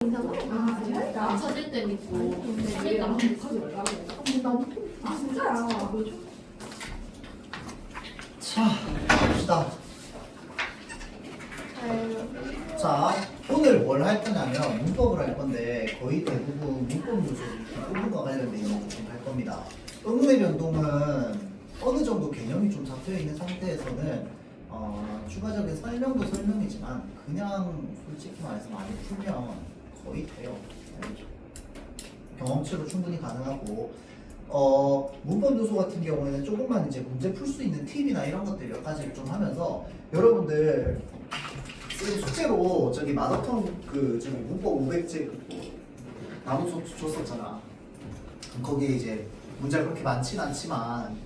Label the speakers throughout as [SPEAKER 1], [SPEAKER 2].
[SPEAKER 1] 아, 진짜?
[SPEAKER 2] 찾을 때 믿고
[SPEAKER 1] 근데 왜 나한테 하지 말라고? 근데 나도 아, 진짜야.
[SPEAKER 3] 자, 봅시다. 자, 오늘 뭘 할 거냐면 문법을 할 건데 거의 대부분 문법 요소 부분과 관련된 내용을 좀 할 겁니다. 의문의 변동은 어느 정도 개념이 좀 잡혀 있는 상태에서는 추가적인 설명도 설명이지만 그냥 솔직히 말해서 많이 풀면 거의 돼요. 알겠죠? 경험치로 충분히 가능하고 문법 요소 같은 경우에는 조금만 이제 문제 풀 수 있는 팁이나 이런 것들 몇 가지를 좀 하면서 여러분들 지금 숙제로 저기 마더턴 그 저기 문법 500제 나무 줬었잖아. 거기에 이제 문제가 그렇게 많진 않지만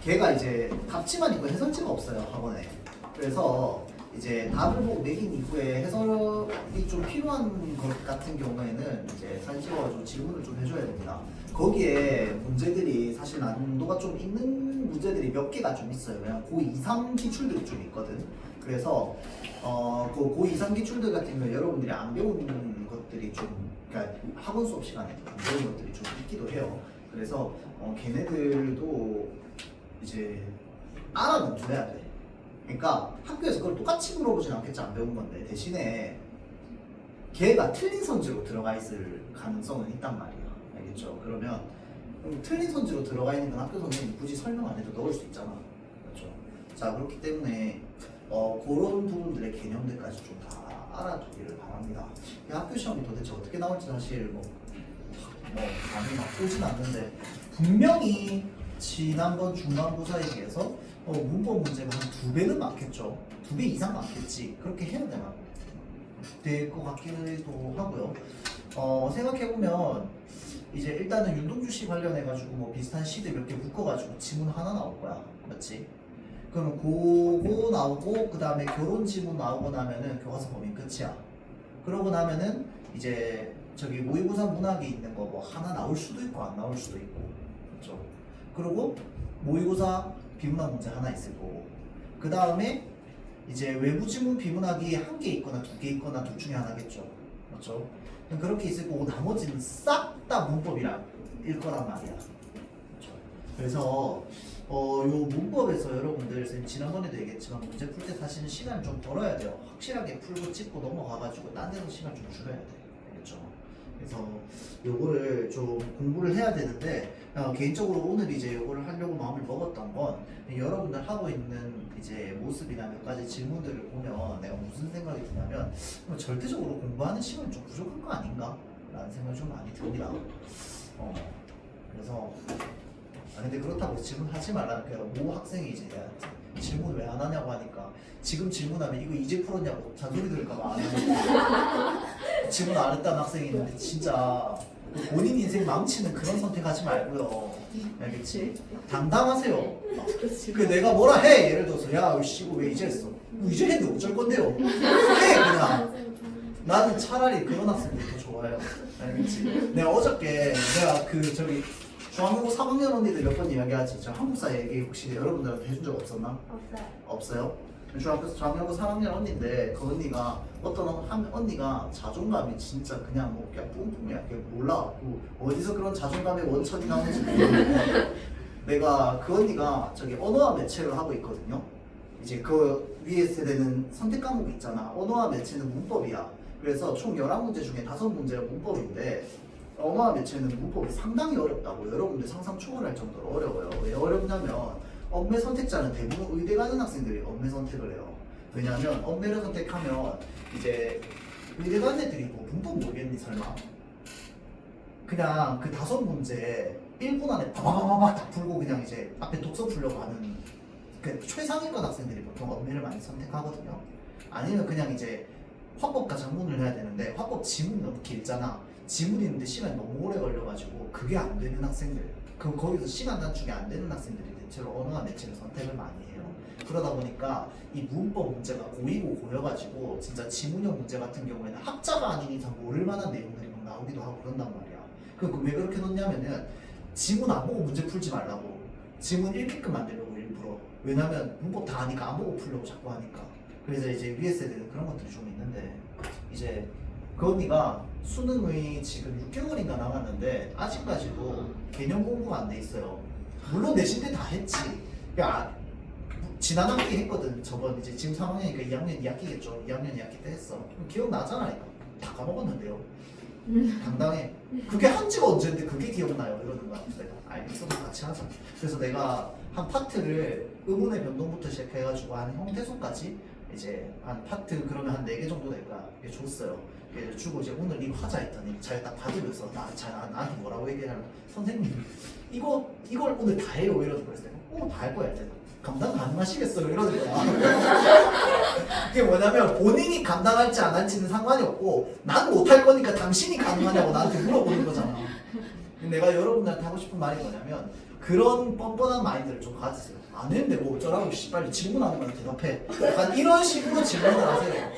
[SPEAKER 3] 걔가 이제 답지만 있고 해설지가 없어요 학원에. 그래서 이제 답을 보고 매긴 이후에 해설이 좀 필요한 것 같은 경우에는 이제 사진 찍어가지고 질문을 좀 해줘야 됩니다. 거기에 문제들이 사실 난이도가 좀 있는 문제들이 몇 개가 좀 있어요. 그냥 고2, 3 기출들이 좀 있거든. 그래서 그 고2, 3 기출들 같은 경우 여러분들이 안 배운 것들이 좀, 그러니까 학원 수업 시간에 안 배운 것들이 좀 있기도 해요. 그래서 걔네들도 이제 알아는 줘야 돼. 그러니까 학교에서 그걸 똑같이 물어보진 않겠지, 안 배운 건데. 대신에 걔가 틀린 선지로 들어가 있을 가능성은 있단 말이야. 알겠죠? 그러면 틀린 선지로 들어가 있는 건 학교 선생님이 굳이 설명 안 해도 넣을 수 있잖아. 그렇죠? 자, 그렇기 때문에 그런 부분들의 개념들까지 좀 다 알아두기를 바랍니다. 이 학교 시험이 도대체 어떻게 나올지 사실 감이 막 오진 않는데 분명히 지난번 중간고사에 비해서 문법 문제가 한 2배는 많겠죠. 2배 이상 많겠지. 그렇게 해야 될 것 같기도 하고요. 생각해보면 이제 일단은 윤동주 씨 관련해가지고 뭐 비슷한 시들 몇 개 묶어가지고 지문 하나 나올 거야. 맞지? 그러면 그거 나오고 그 다음에 결혼 지문 나오고 나면은 교과서 범위 끝이야. 그러고 나면은 이제 저기 모의고사 문학이 있는 거 뭐 하나 나올 수도 있고 안 나올 수도 있고, 그렇죠? 그리고 모의고사 비문학 문제 하나 있을 거고, 그 다음에 이제 외부 지문 비문학이 1개 있거나 2개 있거나 둘 중에 하나겠죠, 그렇죠? 그렇게 있을 거고 나머지는 싹 다 문법이라 일 거란 말이야. 그렇죠? 그래서 요 문법에서 여러분들 선생님 지난번에도 얘기했지만 문제 풀 때 사실은 시간을 좀 벌어야 돼요. 확실하게 풀고 찍고 넘어가가지고 딴 데서 시간 좀 줄여야 돼. 알겠죠? 그래서 요거를 좀 공부를 해야 되는데 개인적으로 오늘 이제 요거를 하려고 마음을 먹었던 건 여러분들 하고 있는 이제 모습이나 몇 가지 질문들을 보면 내가 무슨 생각이 드냐면 절대적으로 공부하는 시간이 좀 부족한 거 아닌가? 라는 생각이 좀 많이 듭니다. 그래서 근데 그렇다고 질문하지 말라는 거야. 모 학생이 이제 질문 왜 안 하냐고 하니까 지금 질문하면 이거 이제 풀었냐고 잔소리 들을까봐 안 하는 질문 안 했다는 학생이 있는데 진짜 본인 인생 망치는 그런 선택하지 말고요. 알겠지? 당당하세요. 그 내가 뭐라 해! 예를 들어서 야 씨, 왜 이제 했어? 뭐 이제 했는데 어쩔 건데요? 해 그냥. 나는 차라리 그런 학생들이 더 좋아요. 알겠지? 내가 어저께 내가 그 저기 중학교 3학년 언니들 몇 번 이야기하지. 저 한국사 얘기 혹시 여러분들한테 해준 적 없었나?
[SPEAKER 2] 없어요.
[SPEAKER 3] 없어요? 중학교 3학년 언니인데 그 언니가 어떤 언니가 자존감이 진짜 그냥 뭐 그냥 뿜뿜이야. 그냥 몰라갖고 어디서 그런 자존감의 원천이 나오는지 모르겠는데 내가 그 언니가 저기 언어와 매체를 하고 있거든요. 이제 그 위에 세대는 선택 과목이 있잖아. 언어와 매체는 문법이야. 그래서 총 11문제 중에 5문제가 문법인데 언어와 매체는 문법이 상당히 어렵다고 여러분들 상상 초월할 정도로 어려워요. 왜 어렵냐면 엄매 선택자는 대부분 의대 가는 학생들이 엄매 선택을 해요. 왜냐하면 엄매를 선택하면 이제 의대 가는 애들이 뭐 문법 모르겠니 설마? 그냥 그 5문제 1분 안에 바바바박 다 풀고 그냥 이제 앞에 독서 풀려고 하는 그 최상위권 학생들이 보통 엄매를 많이 선택하거든요. 아니면 그냥 이제 화법과 작문을 해야 되는데 화법 지문이 너무 길잖아. 지문이 있는데 시간이 너무 오래 걸려가지고 그게 안 되는 학생들, 그럼 거기서 시간 단축이 안 되는 학생들이 대체로 언어와 매체를 선택을 많이 해요. 그러다 보니까 이 문법 문제가 고이고 고여가지고 진짜 지문형 문제 같은 경우에는 학자가 아닌 이상 모를 만한 내용들이 막 나오기도 하고 그런단 말이야. 그럼 왜 그렇게 놓냐면은 지문 안 보고 문제 풀지 말라고. 지문 읽게끔 만들려고 일부러. 왜냐면 문법 다 아니까 안 보고 풀려고 자꾸 하니까. 그래서 이제 위에 세대는 그런 것들이 좀 있는데 이제 그 언니가 수능이 지금 6개월인가 남았는데 아직까지도 개념 공부가 안 돼 있어요. 물론 내신 때 다 했지. 야, 지난 학기 했거든. 저번 이제 지금 3학년이니까 2학년 2학기겠죠. 2학년 2학기 때 했어. 기억나잖아. 이거. 다 까먹었는데요. 당당해. 그게 한지가 언젠데 그게 기억나요. 이러는 거야. 내가 알겠어. 같이 하자. 그래서 내가 한 파트를 의문의 변동부터 시작해가지고 한 형태소까지 이제 한 파트 그러면 한 4개 정도 될 거야. 이게 줬어요. 그래서 주고 이제 오늘 이거 하자 했더니 자기가 딱 받으면서 나한테 뭐라고 얘기하냐면 선생님 이걸 오늘 다 해요 이러는 거였어. 다 할 거야. 이제 감당 가능하시겠어요 이러는 거야. 그게 뭐냐면 본인이 감당할지 안 할지는 상관이 없고 난 못할 거니까 당신이 가능하냐고 나한테 물어보는 거잖아. 내가 여러분들한테 하고 싶은 말이 뭐냐면 그런 뻔뻔한 마인드를 좀 가지세요. 안 했는데 뭐 어쩌라고 빨리 질문하는 거랑 대답해. 약간 이런 식으로 질문을 하세요.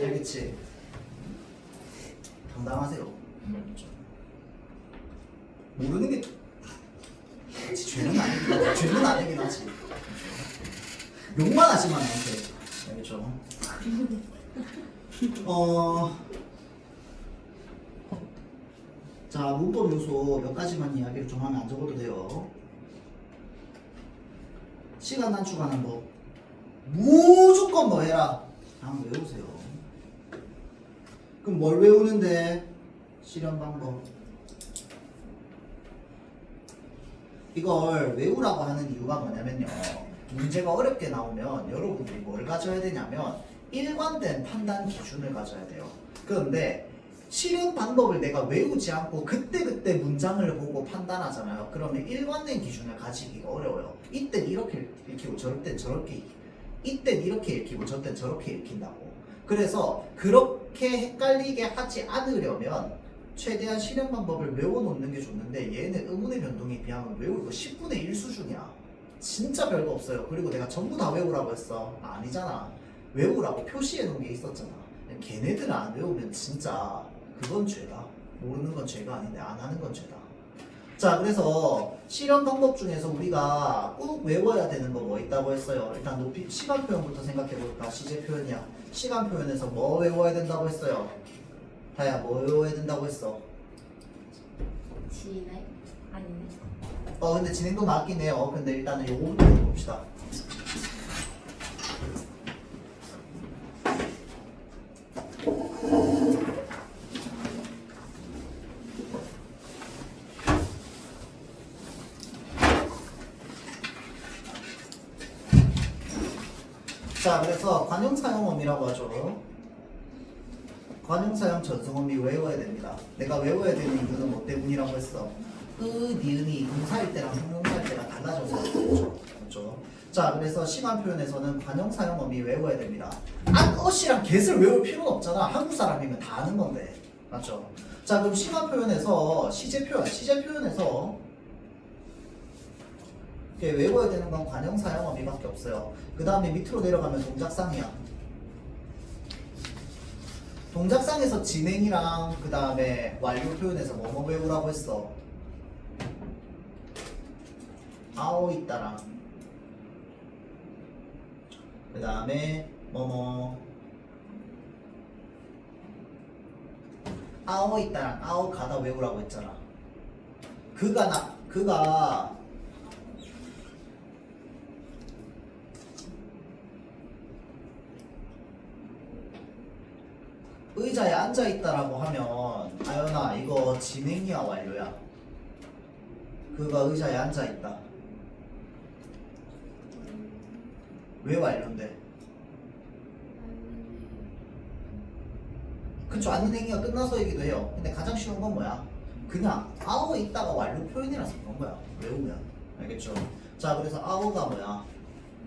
[SPEAKER 3] 알겠지? 당당하세요. 모르는 게 죄는 아니긴 하지. 죄는 아니긴 하지. 욕만 하지만 않게. 알겠죠? 자, 문법 요소 몇 가지만 이야기를 좀 하면 안 적어도 돼요. 시간 단축하는 법. 무조건 뭐 해라. 한번 외우세요. 그럼 뭘 외우는데? 실현 방법. 이걸 외우라고 하는 이유가 뭐냐면요. 문제가 어렵게 나오면 여러분들이 뭘 가져야 되냐면 일관된 판단 기준을 가져야 돼요. 그런데 실현 방법을 내가 외우지 않고 그때그때 문장을 보고 판단하잖아요. 그러면 일관된 기준을 가지기가 어려워요. 이땐 이렇게 읽히고 저럴 땐 저렇게 읽히고 이땐 이렇게 읽히고 저땐 저렇게 읽힌다고. 그래서 그렇게 헷갈리게 하지 않으려면 최대한 실현 방법을 외워놓는 게 좋는데 얘는 의문의 변동에 비하면 외울 거 10분의 1 수준이야. 진짜 별거 없어요. 그리고 내가 전부 다 외우라고 했어. 아니잖아. 외우라고 표시해놓은 게 있었잖아. 걔네들은 안 외우면 진짜 그건 죄다. 모르는 건 죄가 아닌데 안 하는 건 죄다. 자, 그래서 실현 방법 중에서 우리가 꼭 외워야 되는 거 뭐 있다고 했어요. 일단 높이 시간 표현부터 생각해볼까. 시제 표현이야. 시간 표현에서 뭐 외워야 된다고 했어요. 다야, 뭐 외워야 된다고 했어?
[SPEAKER 2] 진행? 아니네.
[SPEAKER 3] 근데 진행도 맞긴 해요. 근데 일단은 요거부터 봅시다. 자, 그래서 관용사용 어미라고 하죠. 관용사용 전성어미 외워야 됩니다. 내가 외워야 되는 이유는 뭐 때문이라고 했어? 니은이 동사일 때랑 형용사일 때가 달라져서 그렇죠. 자, 그래서 시간 표현에서는 관용사용 어미 외워야 됩니다. 엇이랑 get을 외울 필요는 없잖아. 한국 사람이면 다 아는 건데. 맞죠? 자, 그럼 시간 표현에서 시제 표현에서 외워야 되는 건 관용사용 어미밖에 없어요. 그 다음에 밑으로 내려가면 동작상이야. 동작상에서 진행이랑 그 다음에 완료 표현에서 뭐뭐 외우라고 했어? 아오 있다랑 그 다음에 뭐뭐 아오 있다랑 아오 가다 외우라고 했잖아. 그가 의자에 앉아있다라고 하면 아연아 이거 진행이야 완료야? 그가 의자에 앉아있다. 왜 완료인데? 그쵸, 앉는 행위가 끝나서이기도 해요. 근데 가장 쉬운 건 뭐야? 그냥 아오에 있다가 완료 표현이라서 그런 거야. 외우면. 알겠죠? 자, 그래서 아오가 뭐야?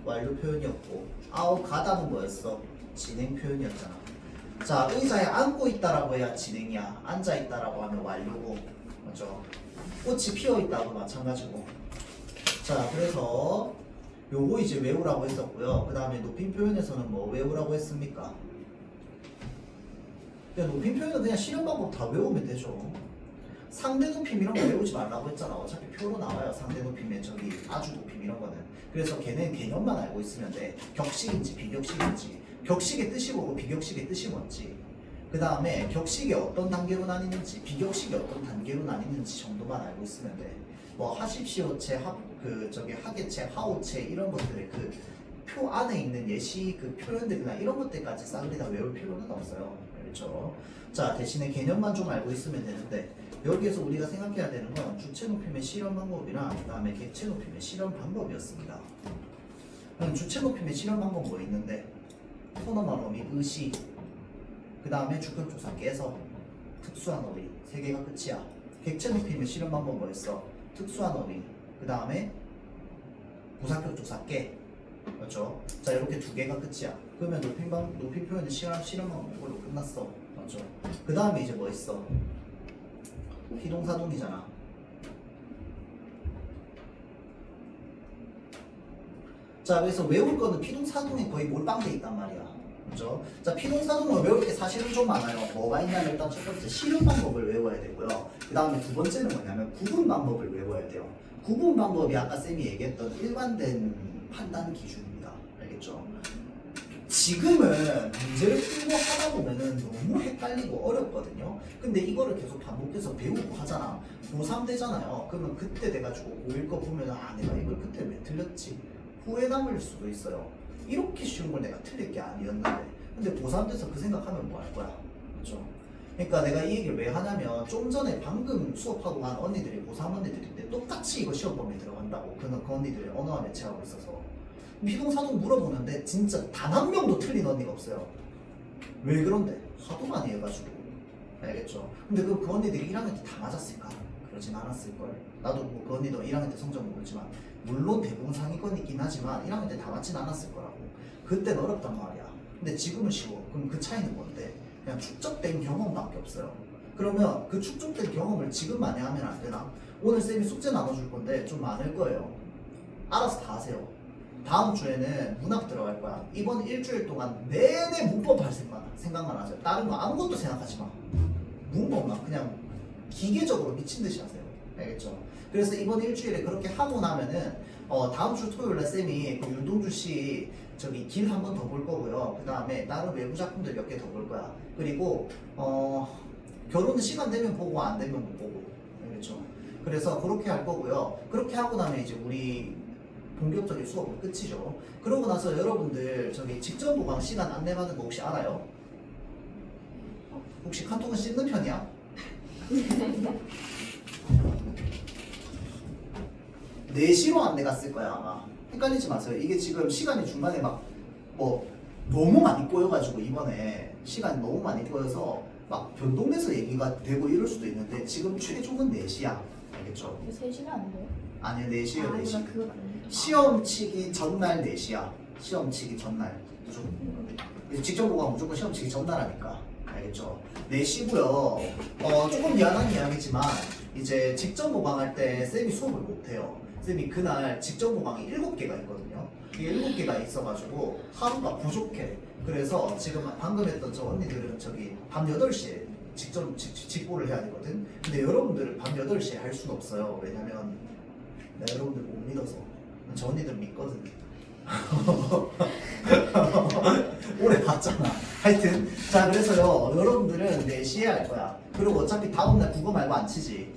[SPEAKER 3] 완료 표현이었고 아오 가다는 뭐였어? 진행 표현이었잖아. 자, 의자에 앉고 있다라고 해야 진행이야. 앉아 있다라고 하면 완료고, 맞죠? 꽃이 피어 있다고 마찬가지고. 자, 그래서 요거 이제 외우라고 했었고요. 그 다음에 높임 표현에서는 뭐 외우라고 했습니까? 그냥 높임 표현은 그냥 실현 방법 다 외우면 되죠. 상대 높임 이런 거 외우지 말라고 했잖아. 어차피 표로 나와요. 상대 높임의 저기 아주 높임 이런 거는. 그래서 걔는 개념만 알고 있으면 돼. 격식인지 비격식인지. 격식의 뜻이 뭐고 비격식의 뜻이 뭔지. 그 다음에 격식이 어떤 단계로 나뉘는지, 비격식이 어떤 단계로 나뉘는지 정도만 알고 있으면 돼. 뭐 하십시오체, 하계체, 하오체 이런 것들의 그 표 안에 있는 예시 그 표현들이나 이런 것들까지 싸그리 다 외울 필요는 없어요. 그렇죠? 자, 대신에 개념만 좀 알고 있으면 되는데 여기에서 우리가 생각해야 되는 건 주체 높임의 실현 방법이랑 그 다음에 객체 높임의 실현 방법이었습니다. 그럼 주체 높임의 실현 방법 뭐 있는데 토너마로 및 의시, 그 다음에 주격조사 깨서 특수한 어휘 세 개가 끝이야. 객체 높임의 실현 방법 뭐였어? 특수한 어휘, 그 다음에 부사격조사 깨. 그렇죠? 자, 이렇게 두 개가 끝이야. 그러면 높이 표현의 실현 방법으로 끝났어. 맞죠? 그 다음에 이제 뭐 있어? 피동사동이잖아. 자, 그래서 외울 거는 피동사동에 거의 몰빵돼 있단 말이야. 그죠? 자, 피동사동을 외울 게 사실은 좀 많아요. 뭐가 있냐면 일단 첫 번째 실현 방법을 외워야 되고요. 그 다음에 두 번째는 뭐냐면 구분 방법을 외워야 돼요. 구분 방법이 아까 쌤이 얘기했던 일관된 판단 기준입니다. 알겠죠? 지금은 문제를 풀고 하다 보면은 너무 헷갈리고 어렵거든요. 근데 이거를 계속 반복해서 배우고 하잖아. 고3 되잖아요. 그러면 그때 돼가지고 고1 거 보면 아, 내가 이걸 그때 왜 틀렸지? 후회 남을 수도 있어요. 이렇게 쉬운 걸 내가 틀릴 게 아니었는데. 근데 고3 돼서 그 생각하면 뭐 할 거야? 그렇죠? 그러니까 내가 이 얘기를 왜 하냐면 좀 전에 방금 수업하고 간 언니들이 고3 언니들인데 똑같이 이거 시험 범위에 들어간다고. 그 언니들이 언어와 매체하고 있어서 피동사동 물어보는데 진짜 단 한 명도 틀린 언니가 없어요. 왜 그런데? 하도 많이 해가지고. 알겠죠? 근데 그 언니들이 1학년 때 다 맞았을까? 그러진 않았을걸. 나도 뭐 그 언니도 1학년 때 성적은 모르지만 물론 대부분 상위권이긴 하지만 1학년 때 다 맞진 않았을 거라고. 그때는 어렵단 말이야. 근데 지금은 쉬워. 그럼 그 차이는 뭔데? 그냥 축적된 경험밖에 없어요. 그러면 그 축적된 경험을 지금 많이 하면 안 되나? 오늘 쌤이 숙제 나눠줄 건데 좀 많을 거예요. 알아서 다 하세요. 다음 주에는 문학 들어갈 거야. 이번 일주일 동안 내내 문법 할 생각만 하세요. 다른 거 아무것도 생각하지 마. 문법만 그냥 기계적으로 미친 듯이 하세요. 알겠죠? 그래서 이번 일주일에 그렇게 하고 나면은 다음 주 토요일에 쌤이 그 윤동주 씨 저기 길 한 번 더 볼 거고요. 그 다음에 다른 외부 작품들 몇 개 더 볼 거야. 그리고 결혼은 시간 되면 보고 안 되면 못 보고. 알겠죠? 그래서 그렇게 할 거고요. 그렇게 하고 나면 이제 우리 본격적인 수업은 끝이죠. 그러고 나서 여러분들 저기 직전 보강 시간 안내받은 거 혹시 알아요? 혹시 카톡은 씹는 편이야? 4시로 안내 갔을 거야 아마. 헷갈리지 마세요. 이게 지금 시간이 중간에 막 뭐 너무 많이 꼬여가지고 이번에 시간이 너무 많이 꼬여서 막 변동돼서 얘기가 되고 이럴 수도 있는데 지금 최종은 4시야. 알겠죠?
[SPEAKER 1] 3시간 안 돼요?
[SPEAKER 3] 아니요, 4시요, 4시.
[SPEAKER 1] 그거 맞네.
[SPEAKER 3] 시험 치기 전날 4시야. 시험 치기 전날. 무조건. 직전 보고가 무조건 시험 치기 전날 하니까. 알겠죠? 4시고요. 조금 미안한 이야기지만 이제 직전 보강할 때 쌤이 수업을 못해요. 쌤이 그날 직전 보강이 7개가 있거든요. 이게 7개가 있어가지고 하루가 부족해. 그래서 지금 방금 했던 저 언니들은 저기 밤 8시에 직보를 해야 되거든. 근데 여러분들은 밤 8시에 할 수는 없어요. 왜냐면 내가 여러분들 못 믿어서. 저 언니들 믿거든. 오래 봤잖아. 하여튼 자, 그래서요 여러분들은 4시에 할 거야. 그리고 어차피 다음날 국어 말고 안 치지.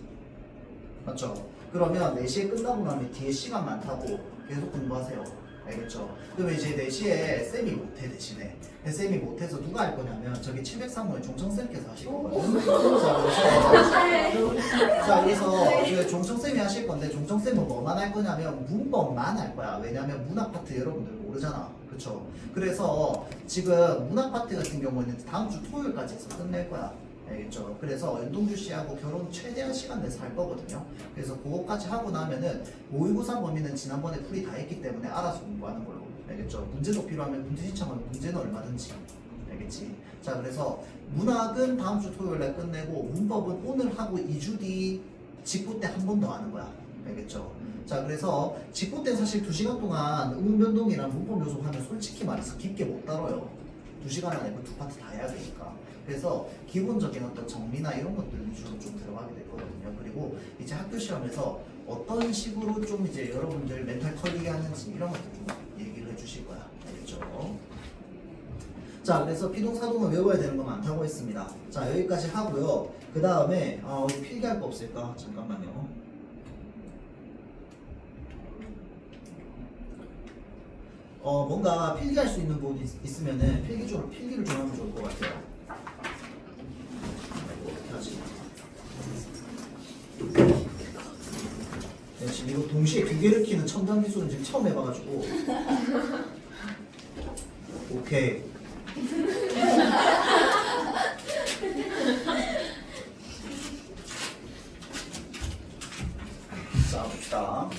[SPEAKER 3] 맞죠? 그러면 4시에 끝나고 나면 뒤에 시간 많다고 계속 공부하세요. 알겠죠? 그러면 이제 4시에 쌤이 못해 대신에. 쌤이 못해서 누가 할 거냐면 저기 703호에 종청쌤께서 하실 거거든요. 자, 그래서 종청쌤이 하실 건데 종청쌤은 뭐만 할 거냐면 문법만 할 거야. 왜냐면 문학 파트 여러분들 모르잖아. 그쵸? 그래서 지금 문학 파트 같은 경우에는 다음 주 토요일까지 해서 끝낼 거야. 알겠죠? 그래서 윤동주 씨하고 결혼 최대한 시간 내서 할 거거든요. 그래서 그거까지 하고 나면은 5293 범위는 지난번에 풀이 다 했기 때문에 알아서 공부하는 걸로. 알겠죠? 문제도 필요하면 문제 신청하면 문제는 얼마든지. 알겠지? 자, 그래서 문학은 다음 주 토요일에 끝내고 문법은 오늘 하고 2주 뒤 직보 때 한 번 더 하는 거야. 알겠죠? 자, 그래서 직보 때는 사실 2시간 동안 음변동이랑 문법 요소 하면 솔직히 말해서 깊게 못 다뤄요. 2시간 안에 그 두 파트 다 해야 되니까. 그래서 기본적인 어떤 정리나 이런 것들 위주로 좀 들어가게 되거든요. 그리고 이제 학교 시험에서 어떤 식으로 좀 이제 여러분들 멘탈 털리게 하는지 이런 것들 좀 얘기를 해주실 거야. 알겠죠? 자, 그래서 피동사동은 외워야 되는 거 많다고 했습니다. 자, 여기까지 하고요. 그 다음에 어디 필기할 거 없을까? 잠깐만요. 뭔가 필기할 수 있는 부분이 있으면은 필기를 좀 하면 좋을 것 같아요. 어떻게 하지? 네, 지금 이거 동시에 두 개를 키는 첨단 기술은 지금 처음 해봐가지고. 오케이. 자, 봅시다.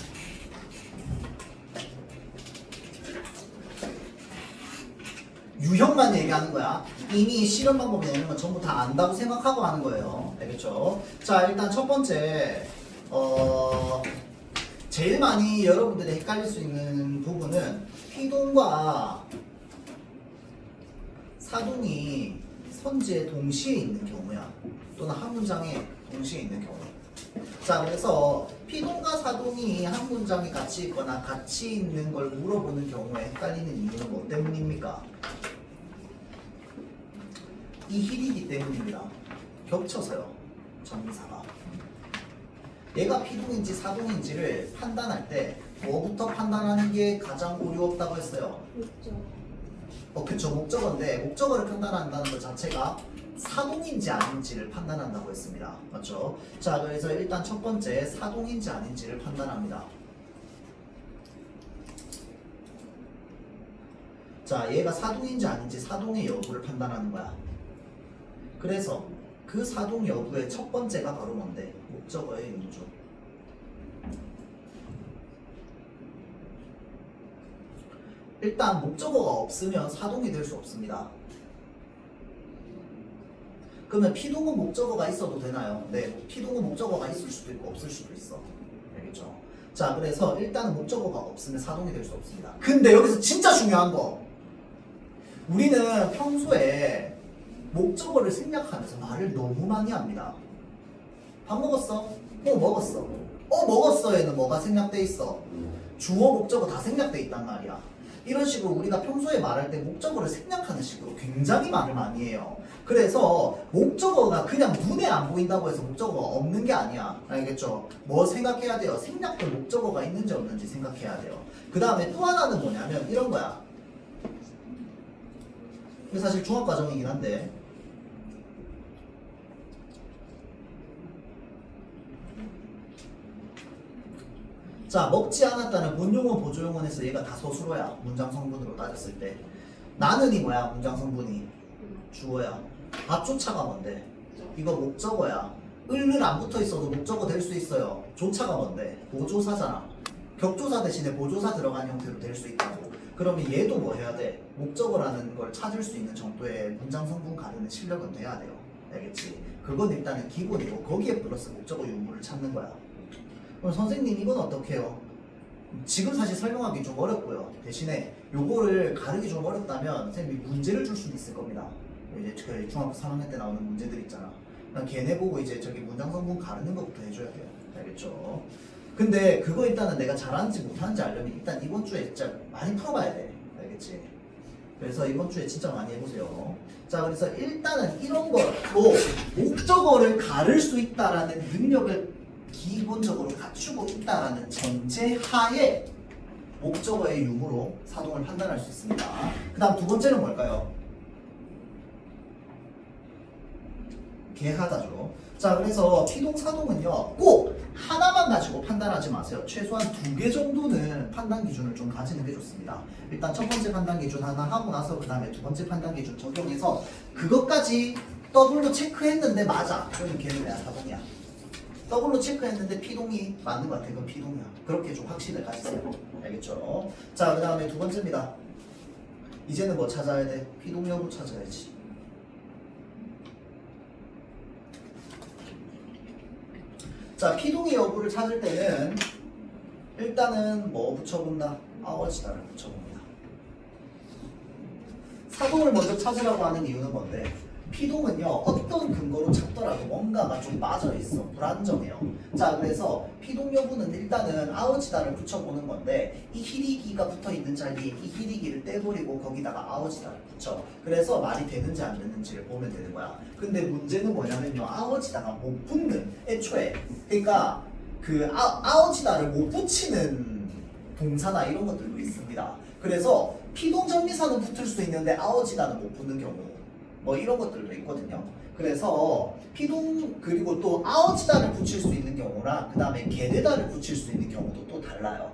[SPEAKER 3] 유형만 얘기하는 거야. 이미 실험 방법이나 이런 건 전부 다 안다고 생각하고 하는 거예요. 알겠죠? 자, 일단 첫 번째, 제일 많이 여러분들이 헷갈릴 수 있는 부분은 피동과 사동이 선지에 동시에 있는 경우야. 또는 한 문장에 동시에 있는 경우. 자, 그래서 피동과 사동이 한 문장에 같이 있거나 같이 있는 걸 물어보는 경우에 헷갈리는 이유는 뭐 때문입니까? 이 힐이기 때문입니다. 겹쳐서요. 전미사가. 얘가 피동인지 사동인지를 판단할 때 뭐부터 판단하는 게 가장 어려웠다고 했어요? 그쵸. 목적어인데 목적어를 판단한다는 것 자체가 사동인지 아닌지를 판단한다고 했습니다. 맞죠? 자, 그래서 일단 첫 번째 사동인지 아닌지를 판단합니다. 자, 얘가 사동인지 아닌지 사동의 여부를 판단하는 거야. 그래서 그 사동 여부의 첫 번째가 바로 뭔데? 목적어의 의무죠. 일단 목적어가 없으면 사동이 될 수 없습니다. 그러면 피동은 목적어가 있어도 되나요? 네, 피동은 목적어가 있을 수도 있고 없을 수도 있어. 알겠죠? 자, 그래서 일단은 목적어가 없으면 사동이 될 수 없습니다. 근데 여기서 진짜 중요한 거, 우리는 평소에 목적어를 생략하면서 말을 너무 많이 합니다. 밥 먹었어? 먹었어. 먹었어에는 뭐가 생략돼 있어? 주어 목적어 다 생략돼 있단 말이야. 이런 식으로 우리가 평소에 말할 때 목적어를 생략하는 식으로 굉장히 말을 많이 해요. 그래서 목적어가 그냥 눈에 안 보인다고 해서 목적어가 없는 게 아니야. 알겠죠? 뭐 생각해야 돼요? 생략된 목적어가 있는지 없는지 생각해야 돼요. 그 다음에 또 하나는 뭐냐면 이런 거야. 이게 사실 중학과정이긴 한데, 자, 먹지 않았다는 본용어 보조용어에서 얘가 다 서술어야. 문장 성분으로 따졌을 때 나는이 뭐야? 문장 성분이 주어야. 밥조차가 뭔데? 이거 목적어야. 을은 안 붙어 있어도 목적어 될 수 있어요. 조차가 뭔데? 보조사잖아. 격조사 대신에 보조사 들어간 형태로 될 수 있다고. 그러면 얘도 뭐 해야 돼? 목적어라는 걸 찾을 수 있는 정도의 문장 성분 가르는 실력은 돼야 돼요. 알겠지? 그건 일단은 기본이고 거기에 플러스 목적어 유무를 찾는 거야. 그럼 선생님 이건 어떻게 해요? 지금 사실 설명하기 좀 어렵고요. 대신에 요거를 가르기 좀 어렵다면 선생님이 문제를 줄 수도 있을 겁니다. 이제 그 중학교 3학년 때 나오는 문제들 있잖아. 걔네 보고 이제 저기 문장 성분 가르는 것부터 해줘야 돼요. 알겠죠? 근데 그거 일단은 내가 잘하는지 못하는지 알려면 일단 이번 주에 진짜 많이 풀어봐야 돼. 알겠지? 그래서 이번 주에 진짜 많이 해보세요. 자, 그래서 일단은 이런 걸로 목적어를 가를 수 있다라는 능력을 기본적으로 갖추고 있다라는 전제하에 목적어의 유무로 사동을 판단할 수 있습니다. 그 다음 두 번째는 뭘까요? 개하다죠. 자, 그래서 피동사동은요 꼭 하나만 가지고 판단하지 마세요. 최소한 2개 정도는 판단 기준을 좀 가지는 게 좋습니다. 일단 첫 번째 판단 기준 하나 하고 나서 그 다음에 두 번째 판단 기준 적용해서 그것까지 더블로 체크했는데 맞아. 그러면 걔는 내가 사동이야. 더블로 체크했는데 피동이 맞는 것 같아. 그건 피동이야. 그렇게 좀 확신을 가지세요. 알겠죠? 자, 그 다음에 두 번째입니다. 이제는 뭐 찾아야 돼? 피동 여부 찾아야지. 자, 피동의 여부를 찾을 때는 일단은 뭐 붙여본다? 아워지다를 붙여봅니다. 사동을 먼저 찾으라고 하는 이유는 뭔데? 피동은요 어떤 근거로 찾더라도 뭔가가 좀 빠져있어 불안정해요. 자 그래서 피동 여부는 일단은 아오지다를 붙여보는 건데 이 히리기가 붙어있는 자리에 이 히리기를 떼버리고 거기다가 아오지다를 붙여. 그래서 말이 되는지 안 되는지를 보면 되는 거야. 근데 문제는 뭐냐면요 아오지다가 못 붙는 애초에 그러니까 그 아오지다를 못 붙이는 동사나 이런 것들도 있습니다. 그래서 피동전미사는 붙을 수 있는데 아오지다는 못 붙는 경우 뭐 이런 것들도 있거든요. 그래서 피동 그리고 또 아오지다를 붙일 수 있는 경우랑 그 다음에 게되다를 붙일 수 있는 경우도 또 달라요.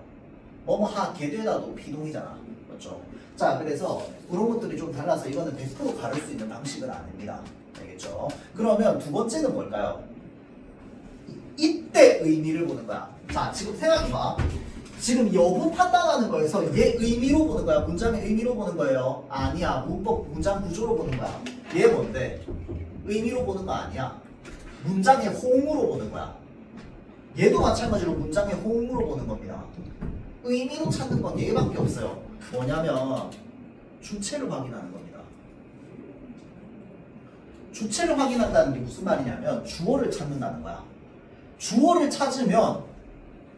[SPEAKER 3] 뭐뭐하 게되다도 피동이잖아. 그렇죠? 자 그래서 그런 것들이 좀 달라서 이거는 100% 가를 수 있는 방식은 아닙니다. 알겠죠? 그러면 두 번째는 뭘까요? 이때 의미를 보는 거야. 자 지금 생각해봐. 지금 여부 판단하는 거에서 얘 의미로 보는 거야? 문장의 의미로 보는 거예요? 아니야. 문장 구조로 보는 거야. 얘 뭔데? 의미로 보는 거 아니야. 문장의 호응으로 보는 거야. 얘도 마찬가지로 문장의 호응으로 보는 겁니다. 의미로 찾는 건 얘밖에 없어요. 뭐냐면 주체를 확인하는 겁니다. 주체를 확인한다는 게 무슨 말이냐면 주어를 찾는다는 거야. 주어를 찾으면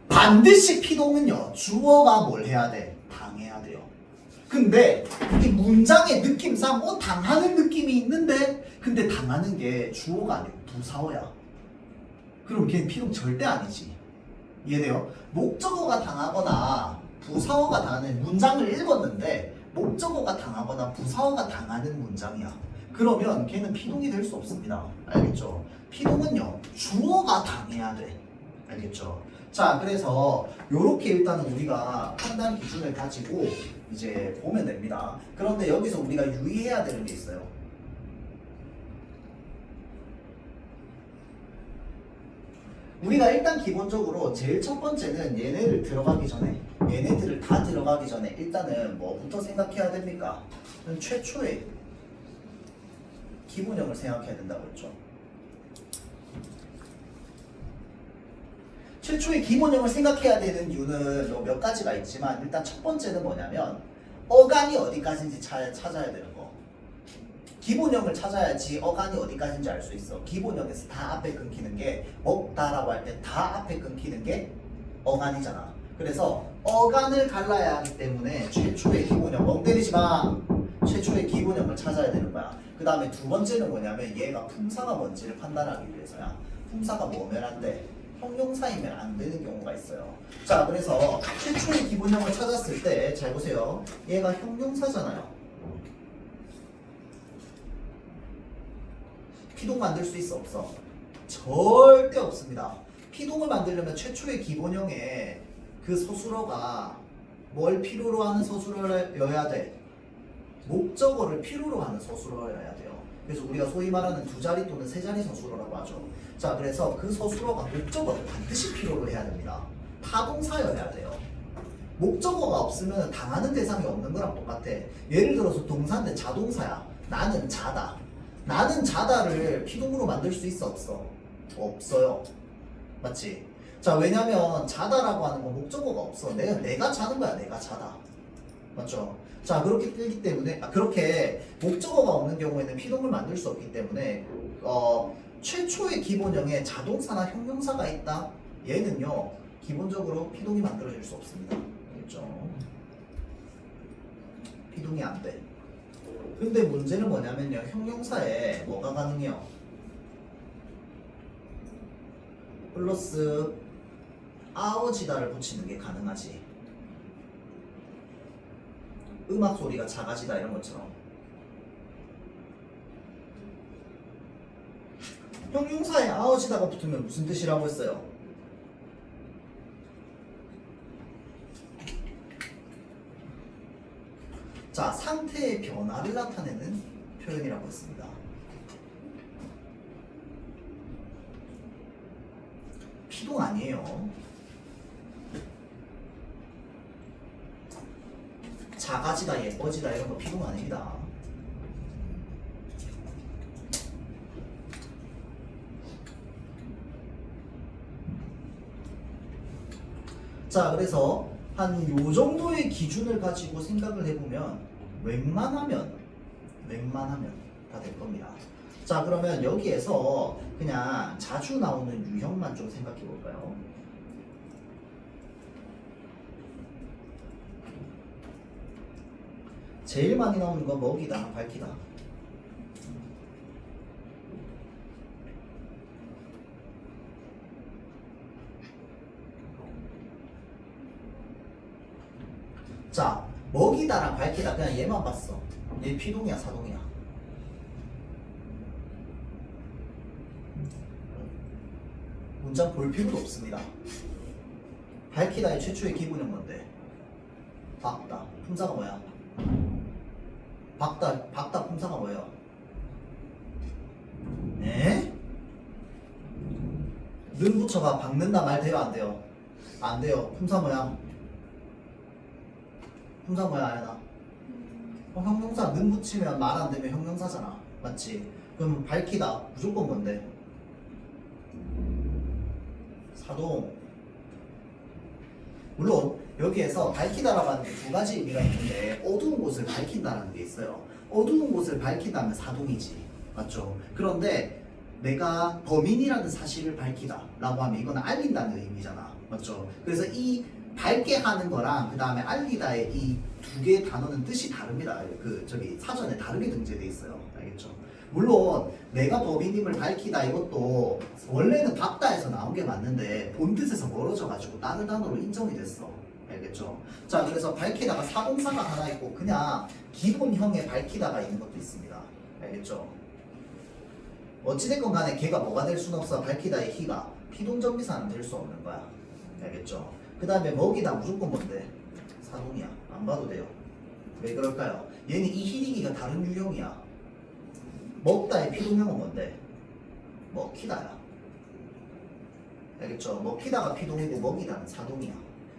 [SPEAKER 3] 반드시 피동은요 주어가 뭘 해야 돼? 당해야 돼요. 근데 이 문장의 느낌상 당하는 느낌이 있는데 근데 당하는 게 주어가 아니고 부사어야. 그럼 걔는 피동 절대 아니지. 이해돼요? 목적어가 당하거나 부사어가 당하는 문장을 읽었는데 목적어가 당하거나 부사어가 당하는 문장이야. 그러면 걔는 피동이 될 수 없습니다. 알겠죠? 피동은요 주어가 당해야 돼. 알겠죠? 자 그래서 요렇게 일단은 우리가 판단 기준을 가지고 이제 보면 됩니다. 그런데 여기서 우리가 유의해야 되는 게 있어요. 우리가 일단 기본적으로 제일 첫 번째는 얘네들을 다 들어가기 전에 일단은 뭐부터 생각해야 됩니까? 최초의 기본형을 생각해야 된다고 했죠. 최초의 기본형을 생각해야 되는 이유는 몇 가지가 있지만 일단 첫 번째는 뭐냐면 어간이 어디까지인지 찾아야 되는 거. 기본형을 찾아야지 어간이 어디까지인지 알 수 있어. 기본형에서 다 앞에 끊기는 게 먹다라고 할 때 다 앞에 끊기는 게 어간이잖아. 그래서 어간을 갈라야 하기 때문에 최초의 기본형 멍 때리지 마. 최초의 기본형을 찾아야 되는 거야. 그 다음에 두 번째는 뭐냐면 얘가 품사가 뭔지를 판단하기 위해서야. 품사가 뭐면 안 돼? 형용사이면 안 되는 경우가 있어요. 자, 그래서 최초의 기본형을 찾았을 때 잘 보세요. 얘가 형용사잖아요. 피동 만들 수 있어 없어? 절대 없습니다. 피동을 만들려면 최초의 기본형에 그 서술어가 뭘 필요로 하는 서술어여야 돼? 목적어를 필요로 하는 서술어여야 돼요. 그래서 우리가 소위 말하는 두 자리 또는 세 자리 서술어라고 하죠. 자, 그래서 그 서술어가 목적어를 반드시 필요로 해야 됩니다. 타동사여야 돼요. 목적어가 없으면 당하는 대상이 없는 거랑 똑같아. 예를 들어서 동사인데 자동사야. 나는 자다. 나는 자다를 피동으로 만들 수 있어 없어? 없어요. 맞지? 자, 왜냐면 자다라고 하는 건 목적어가 없어. 내가 자는 거야. 내가 자다. 맞죠? 자, 그렇기 때문에 그렇게 목적어가 없는 경우에는 피동을 만들 수 없기 때문에 최초의 기본형에 자동사나 형용사가 있다. 얘는요 기본적으로 피동이 만들어질 수 없습니다. 알겠죠? 피동이 안 돼. 근데 문제는 뭐냐면요 형용사에 뭐가 가능해요? 플러스 아오지다를 붙이는 게 가능하지. 음악 소리가 작아지다 이런 것처럼. 형용사에 아오지다가 붙으면 무슨 뜻이라고 했어요? 자, 상태의 변화를 나타내는 표현이라고 했습니다. 피동 아니에요. 작아지다, 예뻐지다 이런 거 피동 아닙니다. 자, 그래서 한 요 정도의 기준을 가지고 생각을 해보면 웬만하면 다 될 겁니다. 자, 그러면 여기에서 그냥 자주 나오는 유형만 좀 생각해 볼까요? 제일 많이 나오는 건 먹이다, 밝히다. 자, 먹이다랑 밝히다 그냥 얘만 봤어. 얘 피동이야, 사동이야? 문장 볼 필요도 없습니다. 밝히다의 최초의 기본은 뭔데? 박다. 품사가 뭐야? 박다 품사가 뭐예요? 네? 는 붙여가 박는다 말 돼요, 안 돼요? 안 돼요. 품사 뭐야? 품사 뭐야, 아연아? 형용사 는 붙이면 말 안 되면 형용사잖아. 맞지? 그럼 밝히다 무조건 뭔데? 사동. 물론 여기에서 밝히다라고 하는 게 두 가지 의미가 있는데 어두운 곳을 밝힌다라는 게 있어요. 어두운 곳을 밝힌다면 사동이지. 맞죠? 그런데 내가 범인이라는 사실을 밝히다라고 하면 이건 알린다는 의미잖아. 맞죠? 그래서 이 밝게 하는 거랑 그 다음에 알리다의 이 두 개의 단어는 뜻이 다릅니다. 그 저기 사전에 다르게 등재돼 있어요. 알겠죠? 물론 내가 범인임을 밝히다 이것도 원래는 박다에서 나온 게 맞는데 본 뜻에서 멀어져가지고 다른 단어로 인정이 됐어. 알겠죠? 자, 그래서 밝히다가 사동사가 하나 있고 그냥 기본형의 밝히다가 있는 것도 있습니다. 알겠죠? 어찌됐건 간에 걔가 뭐가 될 수는 없어. 밝히다의 희가 피동정비사는 될 수 없는 거야. 알겠죠? 그 다음에 먹이다 무조건 뭔데? 사동이야. 안 봐도 돼요. 왜 그럴까요? 얘는 이 희리기가 다른 유형이야. 먹다의 피동형은 뭔데? 먹히다야. 알겠죠? 먹히다가 피동이고 먹이다는 사동이야.